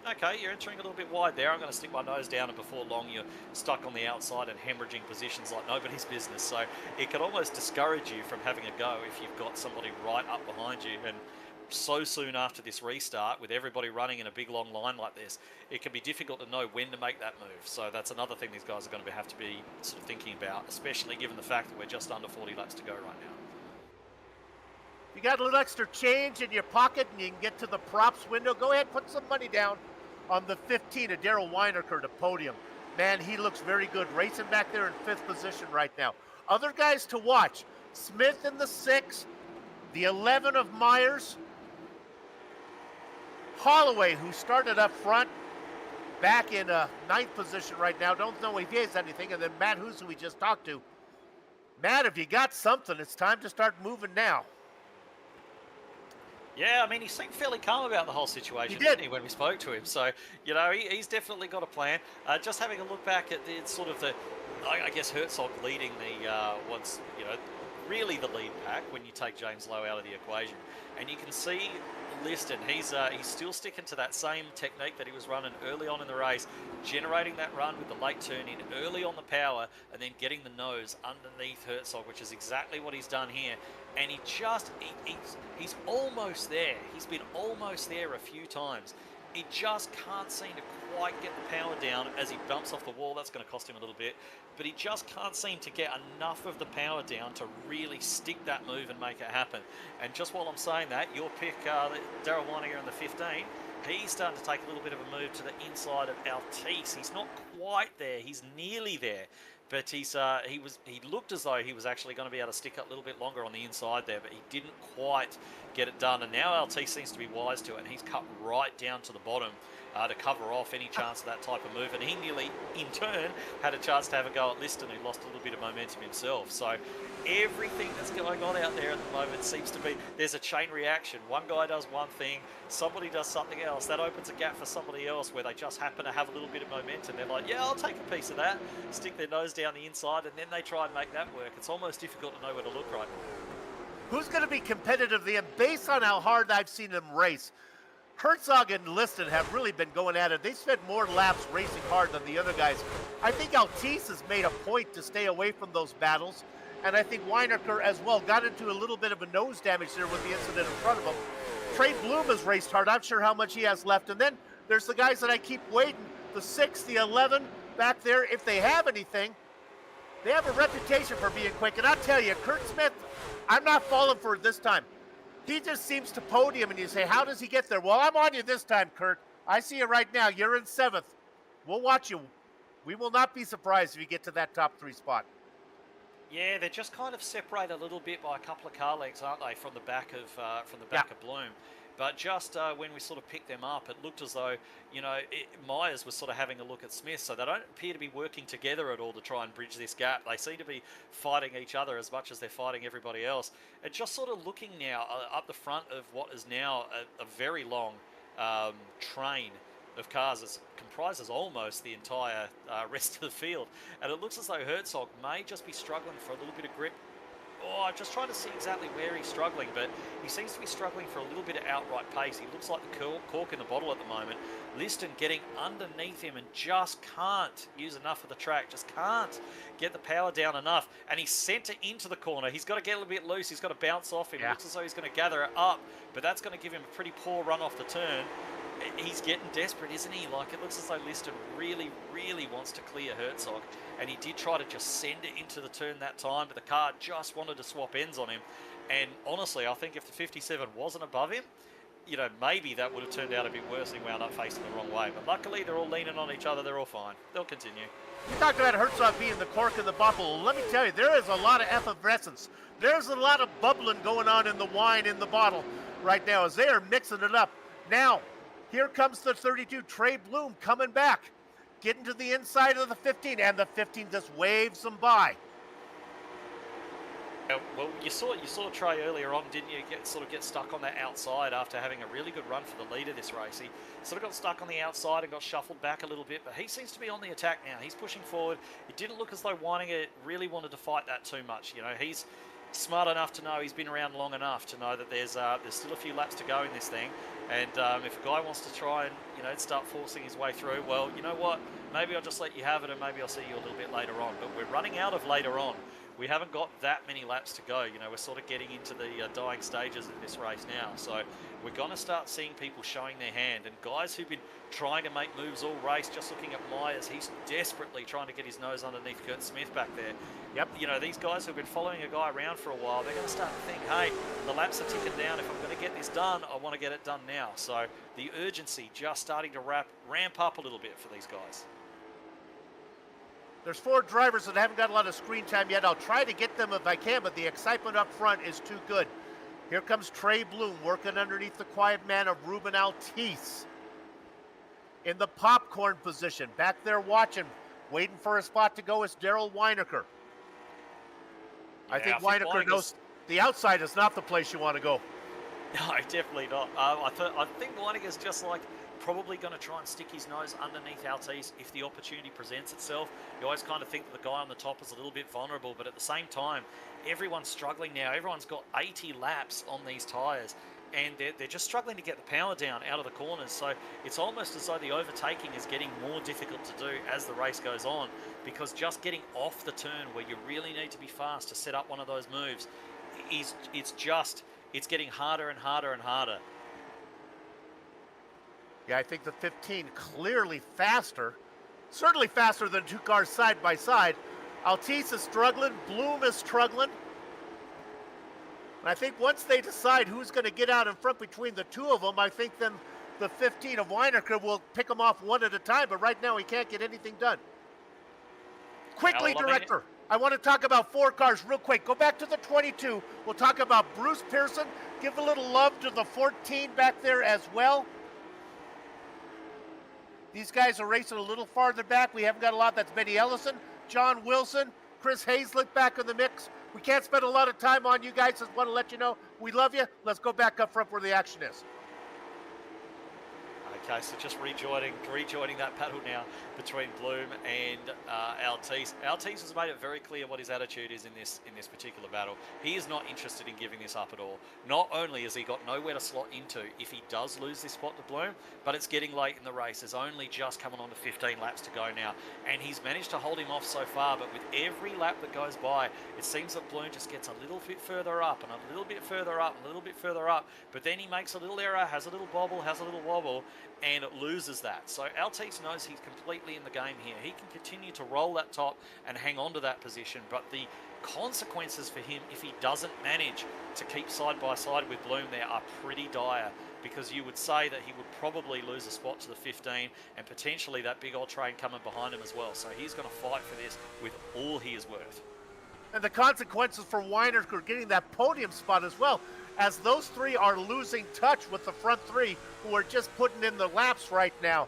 okay, you're entering a little bit wide there, I'm going to stick my nose down, and before long you're stuck on the outside and hemorrhaging positions like nobody's business. So it can almost discourage you from having a go if you've got somebody right up behind you. And so soon after this restart, with everybody running in a big long line like this, it can be difficult to know when to make that move. So that's another thing these guys are going to have to be sort of thinking about, especially given the fact that we're just under 40 laps to go right now. You got a little extra change in your pocket and you can get to the props window, go ahead, put some money down on the 15 of Daryl Weinerker to podium. Man, he looks very good, racing back there in 5th position right now. Other guys to watch, Smith in the 6, the 11 of Myers, Holloway, who started up front, back in 9th position right now. Don't know if he has anything. And then Matt Hoos, who we just talked to. Matt, if you got something, it's time to start moving now. Yeah, I mean, he seemed fairly calm about the whole situation, didn't he, when we spoke to him? So, he's definitely got a plan. Just having a look back at I guess Herzog leading really the lead pack when you take James Lowe out of the equation. And you can see Liston, he's still sticking to that same technique that he was running early on in the race, generating that run with the late turn in early on the power, and then getting the nose underneath Herzog, which is exactly what he's done here. And he's almost there. He's been almost there a few times. He just can't seem to quite get the power down as he bumps off the wall. That's going to cost him a little bit. But he just can't seem to get enough of the power down to really stick that move and make it happen. And just while I'm saying that, your pick, Daryl Weininger in the 15, he's starting to take a little bit of a move to the inside of Altice. He's not quite there. He's nearly there. But he looked as though he was actually going to be able to stick a little bit longer on the inside there, but he didn't quite get it done. And now Altice seems to be wise to it, and he's cut right down to the bottom to cover off any chance of that type of move. And he nearly, in turn, had a chance to have a go at Liston, who lost a little bit of momentum himself. So everything that's going on out there at the moment seems to be, there's a chain reaction. One guy does one thing, somebody does something else. That opens a gap for somebody else where they just happen to have a little bit of momentum. They're like, yeah, I'll take a piece of that, stick their nose down the inside, and then they try and make that work. It's almost difficult to know where to look right now. Who's going to be competitive? And based on how hard I've seen them race, Herzog and Liston have really been going at it. They spent more laps racing hard than the other guys. I think Altice has made a point to stay away from those battles. And I think Weinerker as well got into a little bit of a nose damage there with the incident in front of him. Trey Bloom has raced hard. I'm sure how much he has left. And then there's the guys that I keep waiting, the 6, the 11 back there. If they have anything, they have a reputation for being quick. And I'll tell you, Kurt Smith, I'm not falling for it this time. He just seems to podium, and you say, how does he get there? Well, I'm on you this time, Kurt. I see you right now. You're in 7th. We'll watch you. We will not be surprised if you get to that top 3 spot. Yeah, they're just kind of separated a little bit by a couple of car legs, aren't they, from the back of Bloom. But just when we sort of picked them up, it looked as though, Myers was sort of having a look at Smith, so they don't appear to be working together at all to try and bridge this gap. They seem to be fighting each other as much as they're fighting everybody else. And just sort of looking now up the front of what is now a very long train of cars. It comprises almost the entire rest of the field. And it looks as though Herzog may just be struggling for a little bit of grip I'm just trying to see exactly where he's struggling, but he seems to be struggling for a little bit of outright pace. He looks like the cork in the bottle at the moment. Liston getting underneath him and just can't use enough of the track, just can't get the power down enough. And he's sent it into the corner. He's got to get a little bit loose. He's got to bounce off him. Yeah. Looks as though he's going to gather it up, but that's going to give him a pretty poor run off the turn. He's getting desperate, isn't he? Like, it looks as though Liston really, really wants to clear Herzog, and he did try to just send it into the turn that time, but the car just wanted to swap ends on him. And honestly, I think if the 57 wasn't above him, you know, maybe that would have turned out a bit worse. He wound up facing the wrong way. But luckily, they're all leaning on each other. They're all fine. They'll continue. You talked about Herzog being the cork in the bottle. Let me tell you, there is a lot of effervescence. There's a lot of bubbling going on in the wine in the bottle right now as they are mixing it up. Now, here comes the 32, Trey Bloom coming back, getting to the inside of the 15, and the 15 just waves them by. Well, you saw Trey earlier on, didn't you? Get stuck on that outside after having a really good run for the lead of this race. He sort of got stuck on the outside and got shuffled back a little bit, but he seems to be on the attack now. He's pushing forward. It didn't look as though Weininger really wanted to fight that too much. You know, he's smart enough to know, he's been around long enough to know that there's still a few laps to go in this thing. And if a guy wants to try and, you know, start forcing his way through, well, you know what? Maybe I'll just let you have it, and maybe I'll see you a little bit later on. But we're running out of later on. We haven't got that many laps to go. You know, we're sort of getting into the dying stages of this race now. So we're going to start seeing people showing their hand. And guys who've been trying to make moves all race, just looking at Myers, he's desperately trying to get his nose underneath Kurt Smith back there. Yep. You know, these guys who've been following a guy around for a while, they're going to start to think, hey, the laps are ticking down. If I'm going to get this done, I want to get it done now. So the urgency just starting to ramp up a little bit for these guys. There's 4 drivers that haven't got a lot of screen time yet. I'll try to get them if I can, but the excitement up front is too good. Here comes Trey Bloom working underneath the quiet man of Ruben Altice. In the popcorn position, back there watching, waiting for a spot to go is Daryl Weinecker. I think Weinecker knows the outside is not the place you want to go. No, definitely not. I think Weinicker's just like probably going to try and stick his nose underneath Altice if the opportunity presents itself. You always kind of think that the guy on the top is a little bit vulnerable, but at the same time, everyone's struggling now. Everyone's got 80 laps on these tyres, and they're just struggling to get the power down out of the corners. So it's almost as though the overtaking is getting more difficult to do as the race goes on, because just getting off the turn where you really need to be fast to set up one of those moves, it's getting harder and harder and harder. Yeah, I think the 15 clearly faster, certainly faster than 2 cars side by side. Altice is struggling, Bloom is struggling. And I think once they decide who's going to get out in front between the 2 of them, I think then the 15 of Weinecker will pick them off one at a time, but right now he can't get anything done. Quickly, Director, I want to talk about 4 cars real quick. Go back to the 22. We'll talk about Bruce Pearson. Give a little love to the 14 back there as well. These guys are racing a little farther back. We haven't got a lot. That's Benny Ellison, John Wilson, Chris Hazlett back in the mix. We can't spend a lot of time on you guys. Just want to let you know we love you. Let's go back up front where the action is. Okay, so just rejoining that battle now between Bloom and Altice. Altice has made it very clear what his attitude is in this particular battle. He is not interested in giving this up at all. Not only has he got nowhere to slot into if he does lose this spot to Bloom, but it's getting late in the race. There's only just coming on to 15 laps to go now, and he's managed to hold him off so far, but with every lap that goes by, it seems that Bloom just gets a little bit further up and a little bit further up and a little bit further up, but then he makes a little error, has a little bobble, has a little wobble, and it loses that. So Altice knows he's completely in the game here. He can continue to roll that top and hang on to that position, but the consequences for him if he doesn't manage to keep side by side with Bloom there are pretty dire, because you would say that he would probably lose a spot to the 15 and potentially that big old train coming behind him as well. So he's going to fight for this with all he is worth. And the consequences for Weinecker getting that podium spot as well, as those 3 are losing touch with the front 3 who are just putting in the laps right now.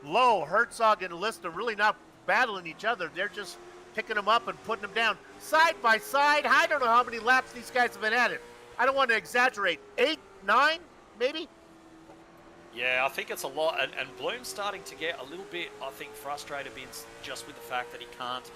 Lowe, Herzog, and Lista really not battling each other. They're just picking them up and putting them down. Side by side, I don't know how many laps these guys have been at it. I don't want to exaggerate. 8, 9, maybe? Yeah, I think it's a lot. And Bloom's starting to get a little bit, I think, frustrated just with the fact that he can't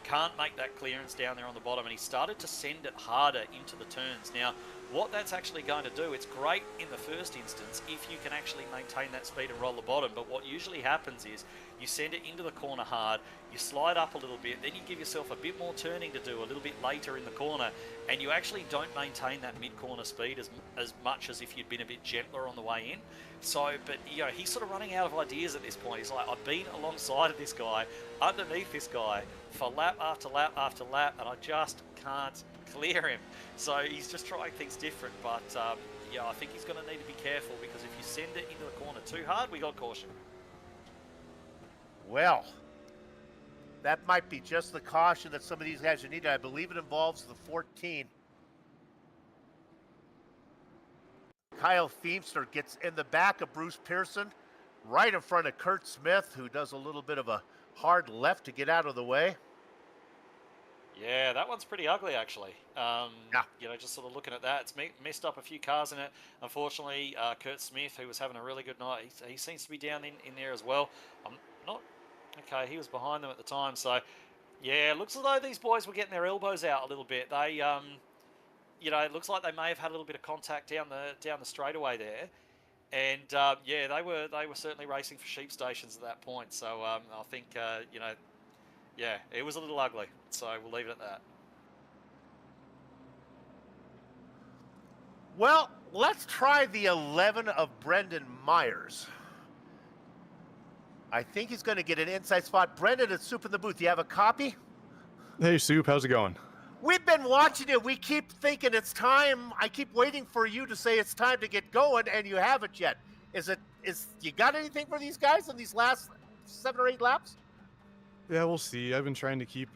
can't make that clearance down there on the bottom, and he started to send it harder into the turns. Now, what that's actually going to do, it's great in the first instance if you can actually maintain that speed and roll the bottom, but what usually happens is you send it into the corner hard, you slide up a little bit, then you give yourself a bit more turning to do a little bit later in the corner, and you actually don't maintain that mid-corner speed as much as if you'd been a bit gentler on the way in. So, but, you know, he's sort of running out of ideas at this point. He's like, I've been alongside of this guy, underneath this guy, for lap after lap after lap, and I just can't clear him. So he's just trying things different, but yeah, I think he's going to need to be careful, because if you send it into the corner too hard, we got caution. Well, that might be just the caution that some of these guys are needed. I believe it involves the 14. Kyle Feemster gets in the back of Bruce Pearson, right in front of Kurt Smith, who does a little bit of a hard left to get out of the way. Yeah, that one's pretty ugly, actually. Yeah. You know, just sort of looking at that, it's messed up a few cars in it. Unfortunately, Kurt Smith, who was having a really good night, he seems to be down in there as well. I'm not... Okay, he was behind them at the time, so... Yeah, it looks as though these boys were getting their elbows out a little bit. They, you know, it looks like they may have had a little bit of contact down the straightaway there. And, yeah, they were certainly racing for sheep stations at that point. So, I think, you know... Yeah, it was a little ugly, so we'll leave it at that. Well, let's try the 11 of Brendan Myers. I think he's going to get an inside spot. Brendan, it's Soup in the booth. You have a copy? Hey, Soup, how's it going? We've been watching it. We keep thinking it's time. I keep waiting for you to say it's time to get going, and you haven't yet. You got anything for these guys in these last 7 or 8 laps? Yeah, we'll see. I've been trying to keep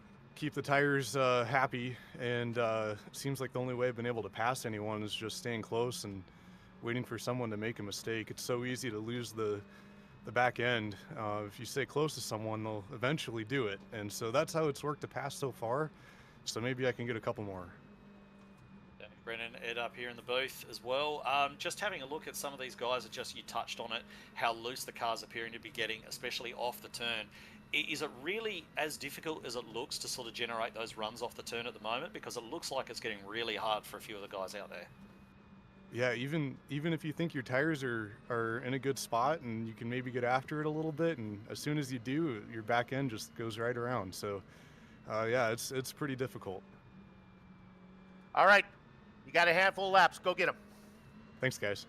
the tires happy, and it seems like the only way I've been able to pass anyone is just staying close and waiting for someone to make a mistake. It's so easy to lose the back end. If you stay close to someone, they'll eventually do it, and so that's how it's worked to pass so far. So maybe I can get a couple more. Brennan, Ed up here in the booth as well. Just having a look at some of these guys, you touched on it, how loose the car's appearing to be getting, especially off the turn. Is it really as difficult as it looks to sort of generate those runs off the turn at the moment? Because it looks like it's getting really hard for a few of the guys out there. Yeah, even if you think your tires are in a good spot and you can maybe get after it a little bit, and as soon as you do, your back end just goes right around. So, yeah, it's pretty difficult. All right, you got a handful of laps. Go get them. Thanks, guys.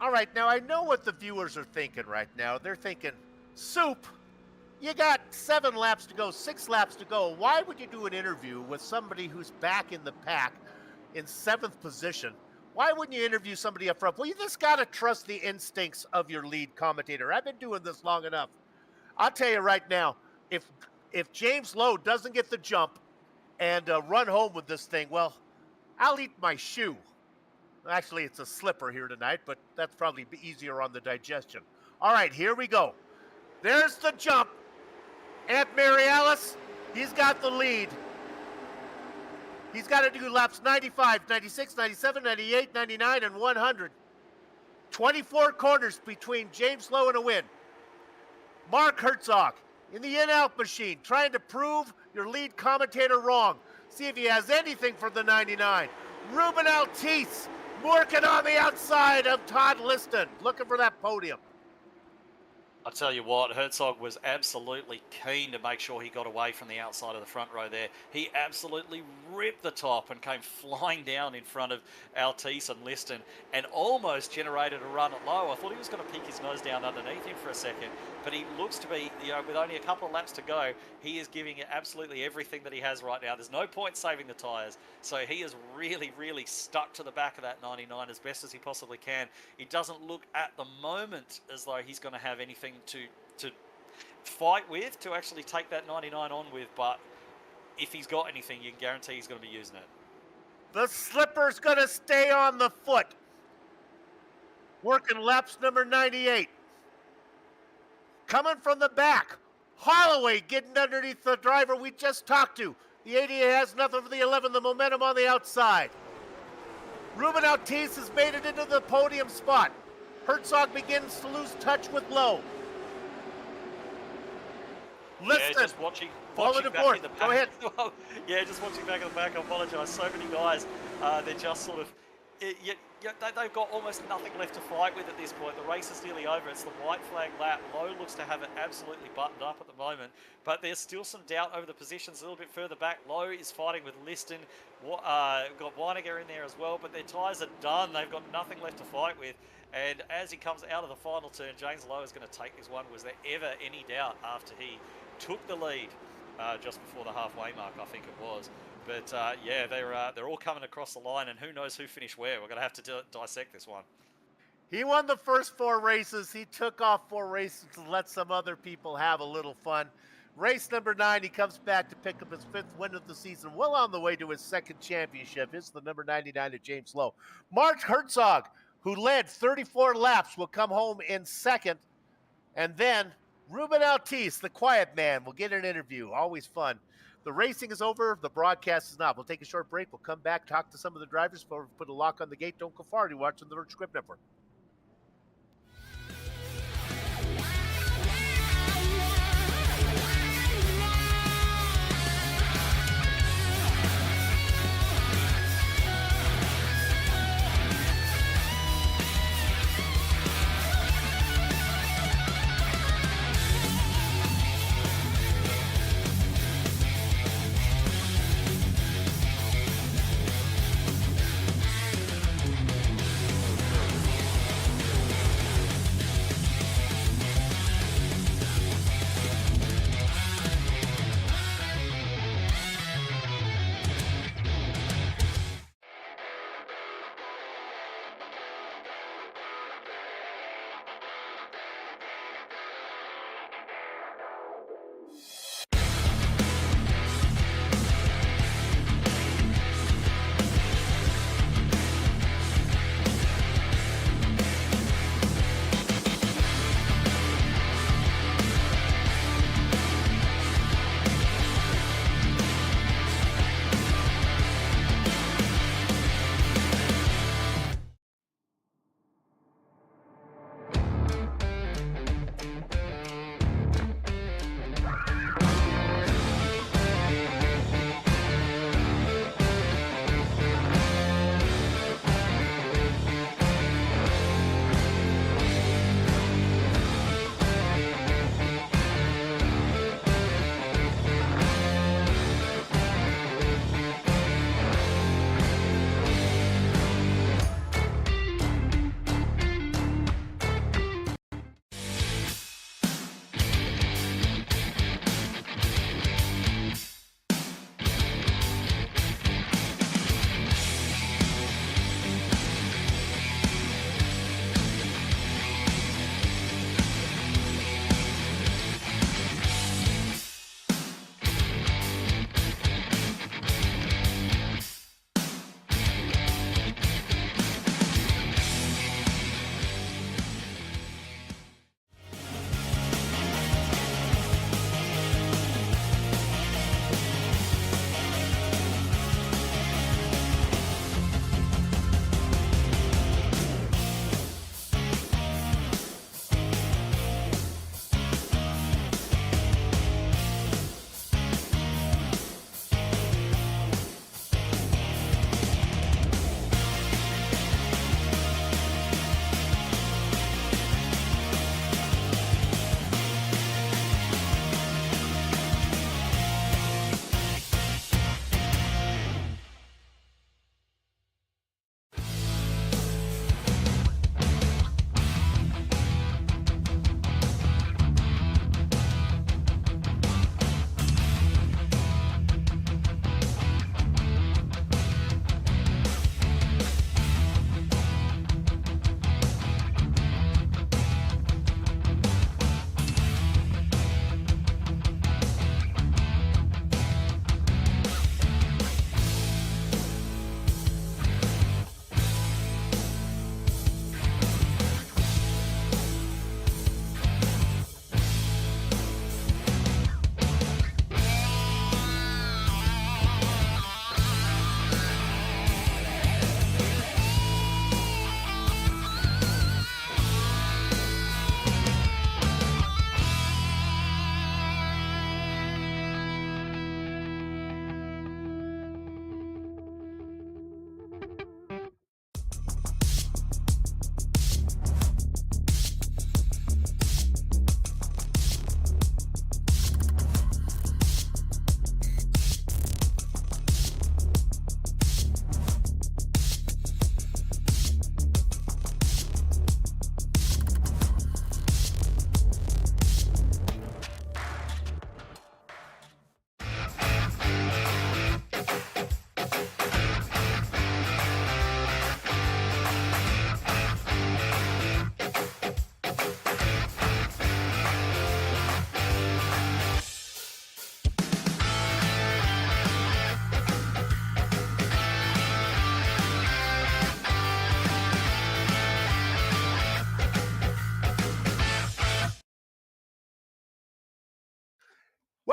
All right, now I know what the viewers are thinking right now. They're thinking, Soup, you got 7 laps to go, 6 laps to go. Why would you do an interview with somebody who's back in the pack in 7th position? Why wouldn't you interview somebody up front? Well, you just got to trust the instincts of your lead commentator. I've been doing this long enough. I'll tell you right now, if James Lowe doesn't get the jump and run home with this thing, well, I'll eat my shoe. Actually, it's a slipper here tonight, but that's probably easier on the digestion. All right, here we go. There's the jump. Ant Marialis, he's got the lead. He's got to do laps 95, 96, 97, 98, 99, and 100. 24 corners between James Lowe and a win. Mark Herzog in the in-out machine, trying to prove your lead commentator wrong. See if he has anything for the 99. Ruben Altice working on the outside of Todd Liston, looking for that podium. I tell you what, Herzog was absolutely keen to make sure he got away from the outside of the front row there. He absolutely ripped the top and came flying down in front of Altice and Liston and almost generated a run at Lowe. I thought he was going to peek his nose down underneath him for a second, but he looks to be, you know, with only a couple of laps to go, he is giving it absolutely everything that he has right now. There's no point saving the tyres, so he is really, really stuck to the back of that 99 as best as he possibly can. It doesn't look at the moment as though he's going to have anything to fight with, to actually take that 99 on with, but if he's got anything, you can guarantee he's going to be using it. The slipper's going to stay on the foot. Working laps number 98. Coming from the back, Holloway getting underneath the driver we just talked to. The 88 has nothing for the 11, the momentum on the outside. Ruben Altice has made it into the podium spot. Herzog begins to lose touch with Lowe. Listen, just watching follow the back board. in the back. Go ahead. Yeah, just watching back in the back. I apologise. So many guys, they're just sort of, they've got almost nothing left to fight with at this point. The race is nearly over. It's the white flag lap. Lowe looks to have it absolutely buttoned up at the moment, but there's still some doubt over the positions a little bit further back. Lowe is fighting with Liston. Got Weiniger in there as well, but their tyres are done. They've got nothing left to fight with. And as he comes out of the final turn, James Lowe is going to take this one. Was there ever any doubt after he took the lead just before the halfway mark, I think it was. But yeah, they're all coming across the line, and who knows who finished where. We're going to have to dissect this one. He won the first 4 races. He took off 4 races to let some other people have a little fun. Race number 9, he comes back to pick up his 5th win of the season, well on the way to his 2nd championship. It's the number 99 of James Lowe. Mark Herzog, who led 34 laps, will come home in 2nd. And then Ruben Altice, the quiet man, will get an interview. Always fun. The racing is over. The broadcast is not. We'll take a short break. We'll come back, talk to some of the drivers before we put a lock on the gate. Don't go far. You're watching the Rich Script Network.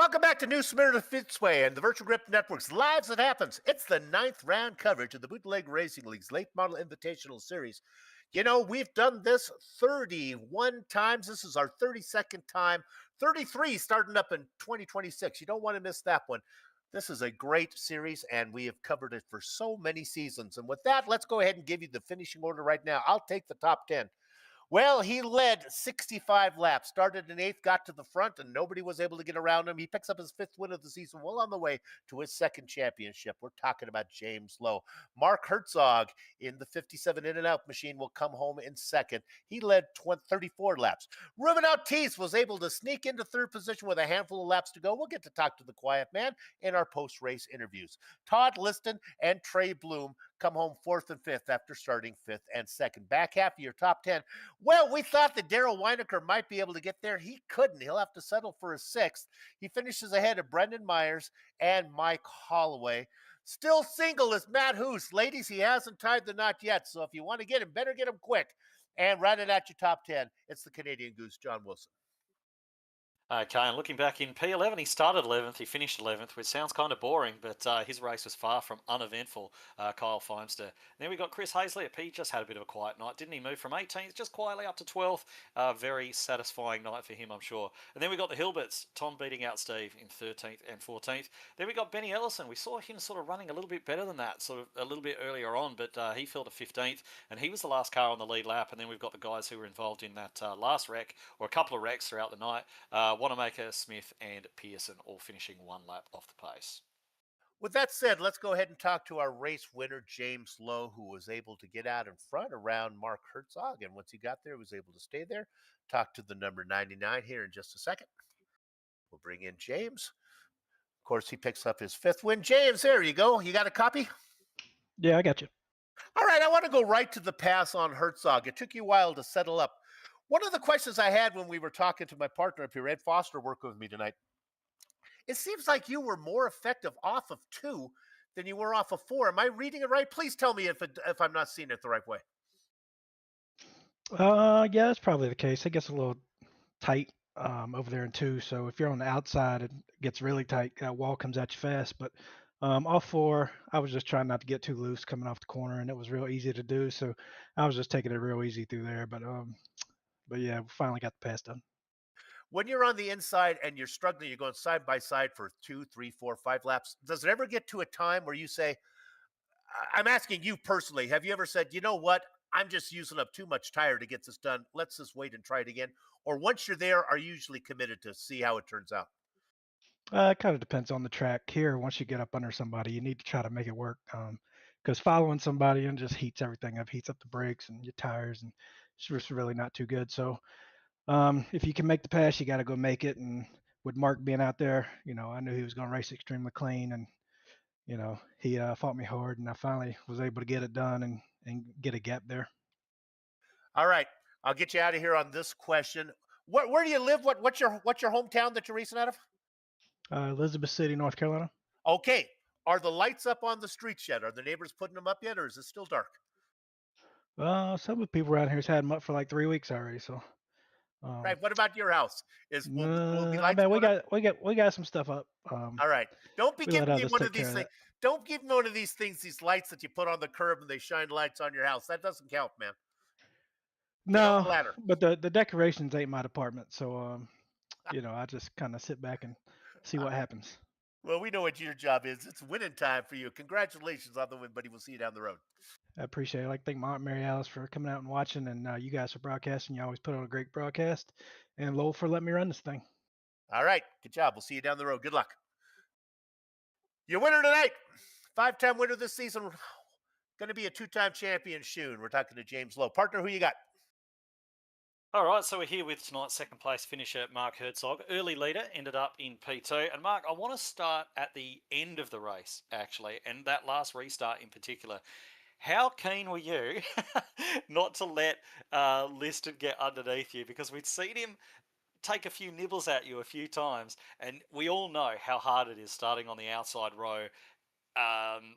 Welcome back to New Smyrna Speedway and the Virtual Grip Network's Live as It Happens. It's the 9th round coverage of the Bootleg Racing League's Late Model Invitational Series. You know, we've done this 31 times. This is our 32nd time. 33 starting up in 2026. You don't want to miss that one. This is a great series, and we have covered it for so many seasons. And with that, let's go ahead and give you the finishing order right now. I'll take the top 10. Well, he led 65 laps, started in 8th, got to the front, and nobody was able to get around him. He picks up his 5th win of the season, well on the way to his 2nd championship. We're talking about James Lowe. Mark Herzog in the 57 in-and-out machine will come home in 2nd. He led 34 laps. Ruben Ortiz was able to sneak into 3rd position with a handful of laps to go. We'll get to talk to the quiet man in our post-race interviews. Todd Liston and Trey Bloom come home 4th and 5th after starting 5th and 2nd. Back half of your top 10. Well, we thought that Daryl Weinecker might be able to get there. He couldn't. He'll have to settle for a 6th. He finishes ahead of Brendan Myers and Mike Holloway. Still single is Matt Hoos. Ladies, he hasn't tied the knot yet, so if you want to get him, better get him quick. And rounding out your top 10, it's the Canadian Goose, John Wilson. Okay, and looking back in P11, he started 11th, he finished 11th, which sounds kind of boring, but his race was far from uneventful, Kyle Feimster. Then we got Chris Hazley at P, just had a bit of a quiet night, didn't he? Move from 18th, just quietly up to 12th. Very satisfying night for him, I'm sure. And then we got the Hilberts, Tom beating out Steve in 13th and 14th. Then we got Benny Ellison. We saw him sort of running a little bit better than that, sort of a little bit earlier on, but he fell to 15th, and he was the last car on the lead lap. And then we've got the guys who were involved in that last wreck, or a couple of wrecks throughout the night. Wanamaker, Smith, and Pearson all finishing 1 lap off the pace. With that said, let's go ahead and talk to our race winner, James Lowe, who was able to get out in front around Mark Herzog. And once he got there, he was able to stay there. Talk to the number 99 here in just a second. We'll bring in James. Of course, he picks up his 5th win. James, there you go. You got a copy? Yeah, I got you. All right, I want to go right to the pass on Herzog. It took you a while to settle up. One of the questions I had when we were talking to my partner up here, Ed Foster, working with me tonight, it seems like you were more effective off of 2 than you were off of 4. Am I reading it right? Please tell me if I'm not seeing it the right way. Yeah, that's probably the case. It gets a little tight over there in 2. So if you're on the outside, it gets really tight. That wall comes at you fast. But off 4, I was just trying not to get too loose coming off the corner, and it was real easy to do. So I was just taking it real easy through there. But yeah, we finally got the pass done. When you're on the inside and you're struggling, you're going side by side for 2, 3, 4, 5 laps. Does it ever get to a time where you say, I'm asking you personally, have you ever said, you know what? I'm just using up too much tire to get this done. Let's just wait and try it again. Or once you're there, are you usually committed to see how it turns out? It kind of depends on the track. Here, once you get up under somebody, you need to try to make it work. Because following somebody and just heats everything up, heats up the brakes and your tires, and it's just really not too good. So if you can make the pass, you got to go make it. And with Mark being out there, I knew he was going to race extremely clean, and he fought me hard, and I finally was able to get it done and get a gap there. All right, I'll get you out of here on this question. Where do you live? What's your hometown that you're racing out of? Elizabeth City, North Carolina. Okay. Are the lights up on the streets yet? Are the neighbors putting them up yet, or is it still dark? Some of the people around here's had them up for like 3 weeks already. So. Right. What about your house? Will be I lights? bet we got some stuff up. All right. Don't be giving me one of these things. Don't give me one of these things, these lights that you put on the curb and they shine lights on your house. That doesn't count, man. No, but the decorations ain't my department, so I just kind of sit back and see what happens. Well, we know what your job is. It's winning time for you. Congratulations on the win, buddy. We'll see you down the road. I appreciate it. I'd like to thank my Aunt Mary Alice for coming out and watching, and you guys for broadcasting. You always put on a great broadcast, and Lowell for letting me run this thing. All right. Good job. We'll see you down the road. Good luck. Your winner tonight, 5-time winner this season, going to be a 2-time champion soon. We're talking to James Lowe. Partner, who you got? All right, so we're here with tonight's 2nd place finisher, Mark Herzog. Early leader, ended up in P2. And Mark, I want to start at the end of the race, actually, and that last restart in particular. How keen were you not to let Liston get underneath you? Because we'd seen him take a few nibbles at you a few times, and we all know how hard it is starting on the outside row,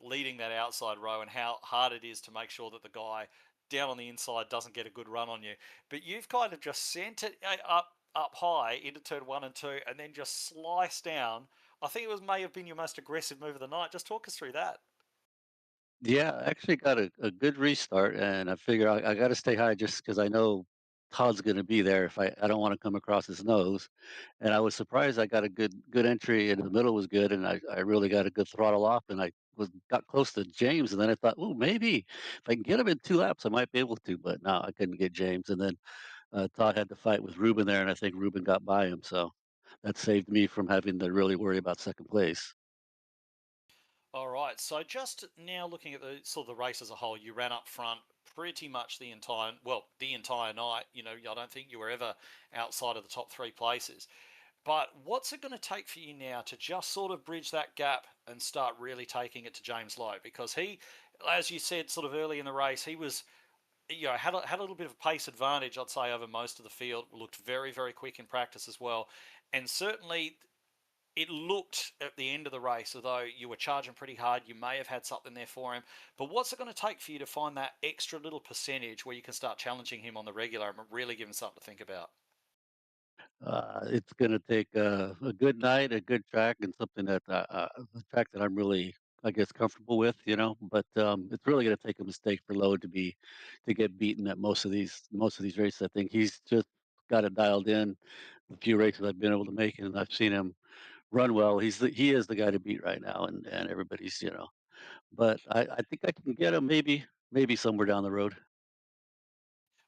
leading that outside row, and how hard it is to make sure that the guy down on the inside doesn't get a good run on you. But you've kind of just sent it up high into turn 1 and 2 and then just slice down. I think may have been your most aggressive move of the night. Just talk us through that. Yeah, I actually got a good restart, and I figure I got to stay high just because I know Todd's going to be there if I don't want to come across his nose. And I was surprised I got a good entry, and the middle was good, and I really got a good throttle off, and I got close to James, and then I thought, oh, maybe if I can get him in 2 laps, I might be able to, but no, I couldn't get James, and then Todd had to fight with Ruben there, and I think Ruben got by him, so that saved me from having to really worry about second place. All right. So just now looking at the sort of the race as a whole, you ran up front pretty much the entire night. You know, I don't think you were ever outside of the top 3 places. But what's it going to take for you now to just sort of bridge that gap and start really taking it to James Lowe? Because he, as you said, sort of early in the race, he was, had a little bit of a pace advantage, I'd say, over most of the field. Looked very, very quick in practice as well. And certainly it looked at the end of the race as though you were charging pretty hard. You may have had something there for him. But what's it going to take for you to find that extra little percentage where you can start challenging him on the regular and really give him something to think about? It's going to take a good night, a good track, and something that a track that I'm really, I guess, comfortable with, you know. But it's really going to take a mistake for Lowe to get beaten at most of these races. I think he's just got it dialed in. The few races I've been able to make, and I've seen him run well. He is the guy to beat right now, and everybody's, you know. But I think I can get him maybe somewhere down the road.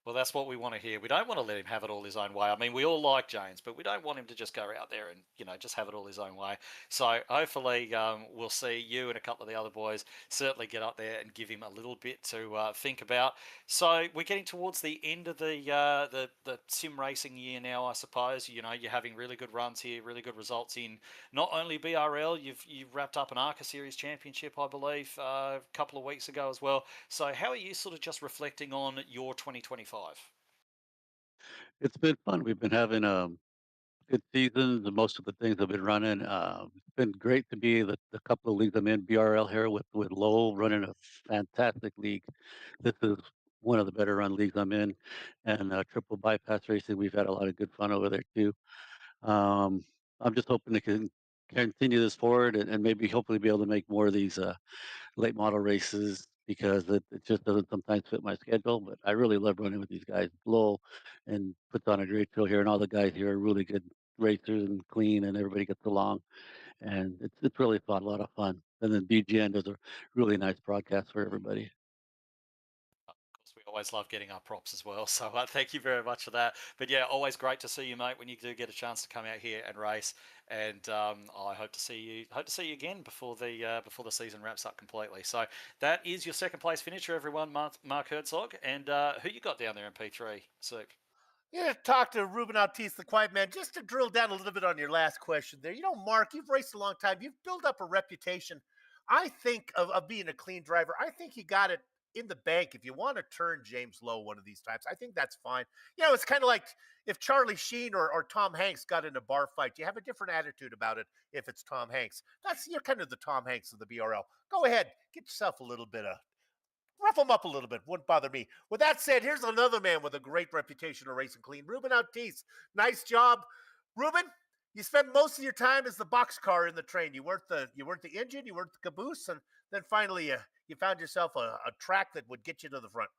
Well, that's what we want to hear. We don't want to let him have it all his own way. I mean, we all like James, but we don't want him to just go out there and, just have it all his own way. So hopefully we'll see you and a couple of the other boys certainly get up there and give him a little bit to think about. So we're getting towards the end of the sim racing year now, I suppose. You know, you're having really good runs here, really good results in not only BRL, you've wrapped up an ARCA Series Championship, I believe, a couple of weeks ago as well. So how are you sort of just reflecting on your 2025? It's been fun. We've been having good seasons, and most of the things have been running. It's been great to be the couple of leagues I'm in, BRL here with Lowell running a fantastic league. This is one of the better run leagues I'm in, and triple bypass racing. We've had a lot of good fun over there too. Um, I'm just hoping to continue this forward and maybe hopefully be able to make more of these late model races because it just doesn't sometimes fit my schedule. But I really love running with these guys. Lowell and puts on a great show here, and all the guys here are really good racers and clean, and everybody gets along. And it's really fun, a lot of fun. And then BGN does a really nice broadcast for everybody. Course, we always love getting our props as well. So thank you very much for that. But yeah, always great to see you, mate. When you do get a chance to come out here and race, and I hope to see you. Hope to see you again before the season wraps up completely. So that is your second place finisher, everyone. Mark Herzog, and who you got down there in P3, Soup? Yeah, talk to Ruben Ortiz, the quiet man, just to drill down a little bit on your last question there. You know, Mark, you've raced a long time. You've built up a reputation, I think, of being a clean driver. I think you got it in the bank if you want to turn James Lowe one of these times. I think that's fine. You know, it's kind of like if Charlie Sheen or Tom Hanks got in a bar fight, you have a different attitude about it if it's Tom Hanks. You're kind of the Tom Hanks of the BRL. Go ahead, get yourself a little bit of rough him up a little bit. Wouldn't bother me. With that said, here's another man with a great reputation of racing clean. Ruben Ortiz. Nice job. Ruben, you spent most of your time as the boxcar in the train. You weren't the engine, you weren't the caboose, and then finally you found yourself a track that would get you to the front.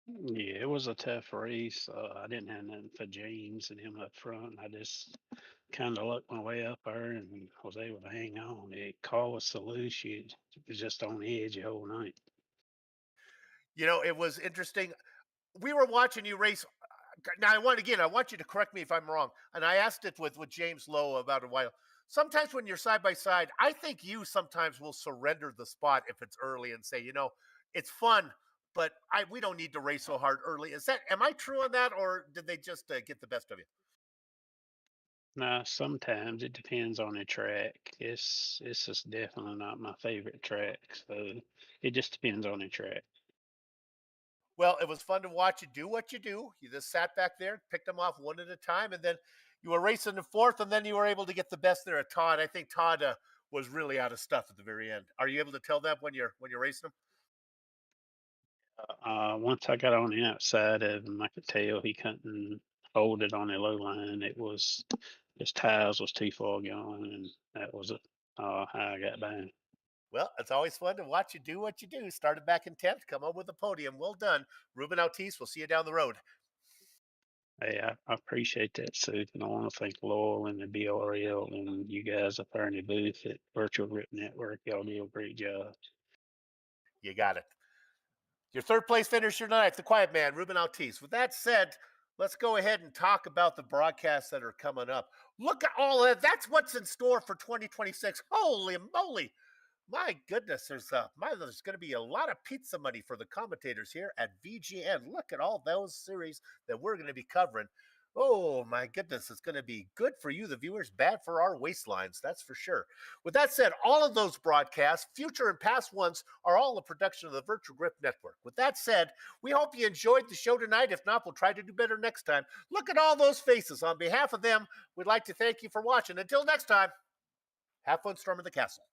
Yeah, it was a tough race. I didn't have nothing for James and him up front. I just kind of lucked my way up there and was able to hang on. It caused the loose. It was just on edge the whole night. You know, it was interesting. We were watching you race. Now, I want you to correct me if I'm wrong. And I asked it with James Lowe about a while. Sometimes when you're side by side, I think you sometimes will surrender the spot if it's early and say, it's fun, but we don't need to race so hard early. Am I true on that, or did they just get the best of you? Now, sometimes it depends on the track. It's just definitely not my favorite track. So it just depends on the track. Well, it was fun to watch you do what you do. You just sat back there, picked them off one at a time, and then you were racing the fourth, and then you were able to get the best there at Todd. I think Todd was really out of stuff at the very end. Are you able to tell that when you're racing him? Once I got on the outside of him, I could tell he couldn't folded on the low line. It was his tires was too far gone, and that was how I got by. Well, it's always fun to watch you do what you do. Started back in 10th, come up with a podium. Well done. Ruben Altice, we'll see you down the road. Hey, I appreciate that, Sue, and I want to thank Laurel and the BRL and you guys up there in the booth at Virtual Grip Network. Y'all do a great job. You got it. Your third place finisher tonight, the quiet man, Ruben Altice. With that said, let's go ahead and talk about the broadcasts that are coming up. Look at all of that. That's what's in store for 2026. Holy moly. My goodness, there's going to be a lot of pizza money for the commentators here at VGN. Look at all those series that we're going to be covering. Oh my goodness, it's going to be good for you, the viewers, bad for our waistlines, that's for sure. With that said, all of those broadcasts, future and past ones, are all a production of the Virtual Grip Network. With that said, we hope you enjoyed the show tonight. If not, we'll try to do better next time. Look at all those faces. On behalf of them, we'd like to thank you for watching. Until next time, have fun storming the castle.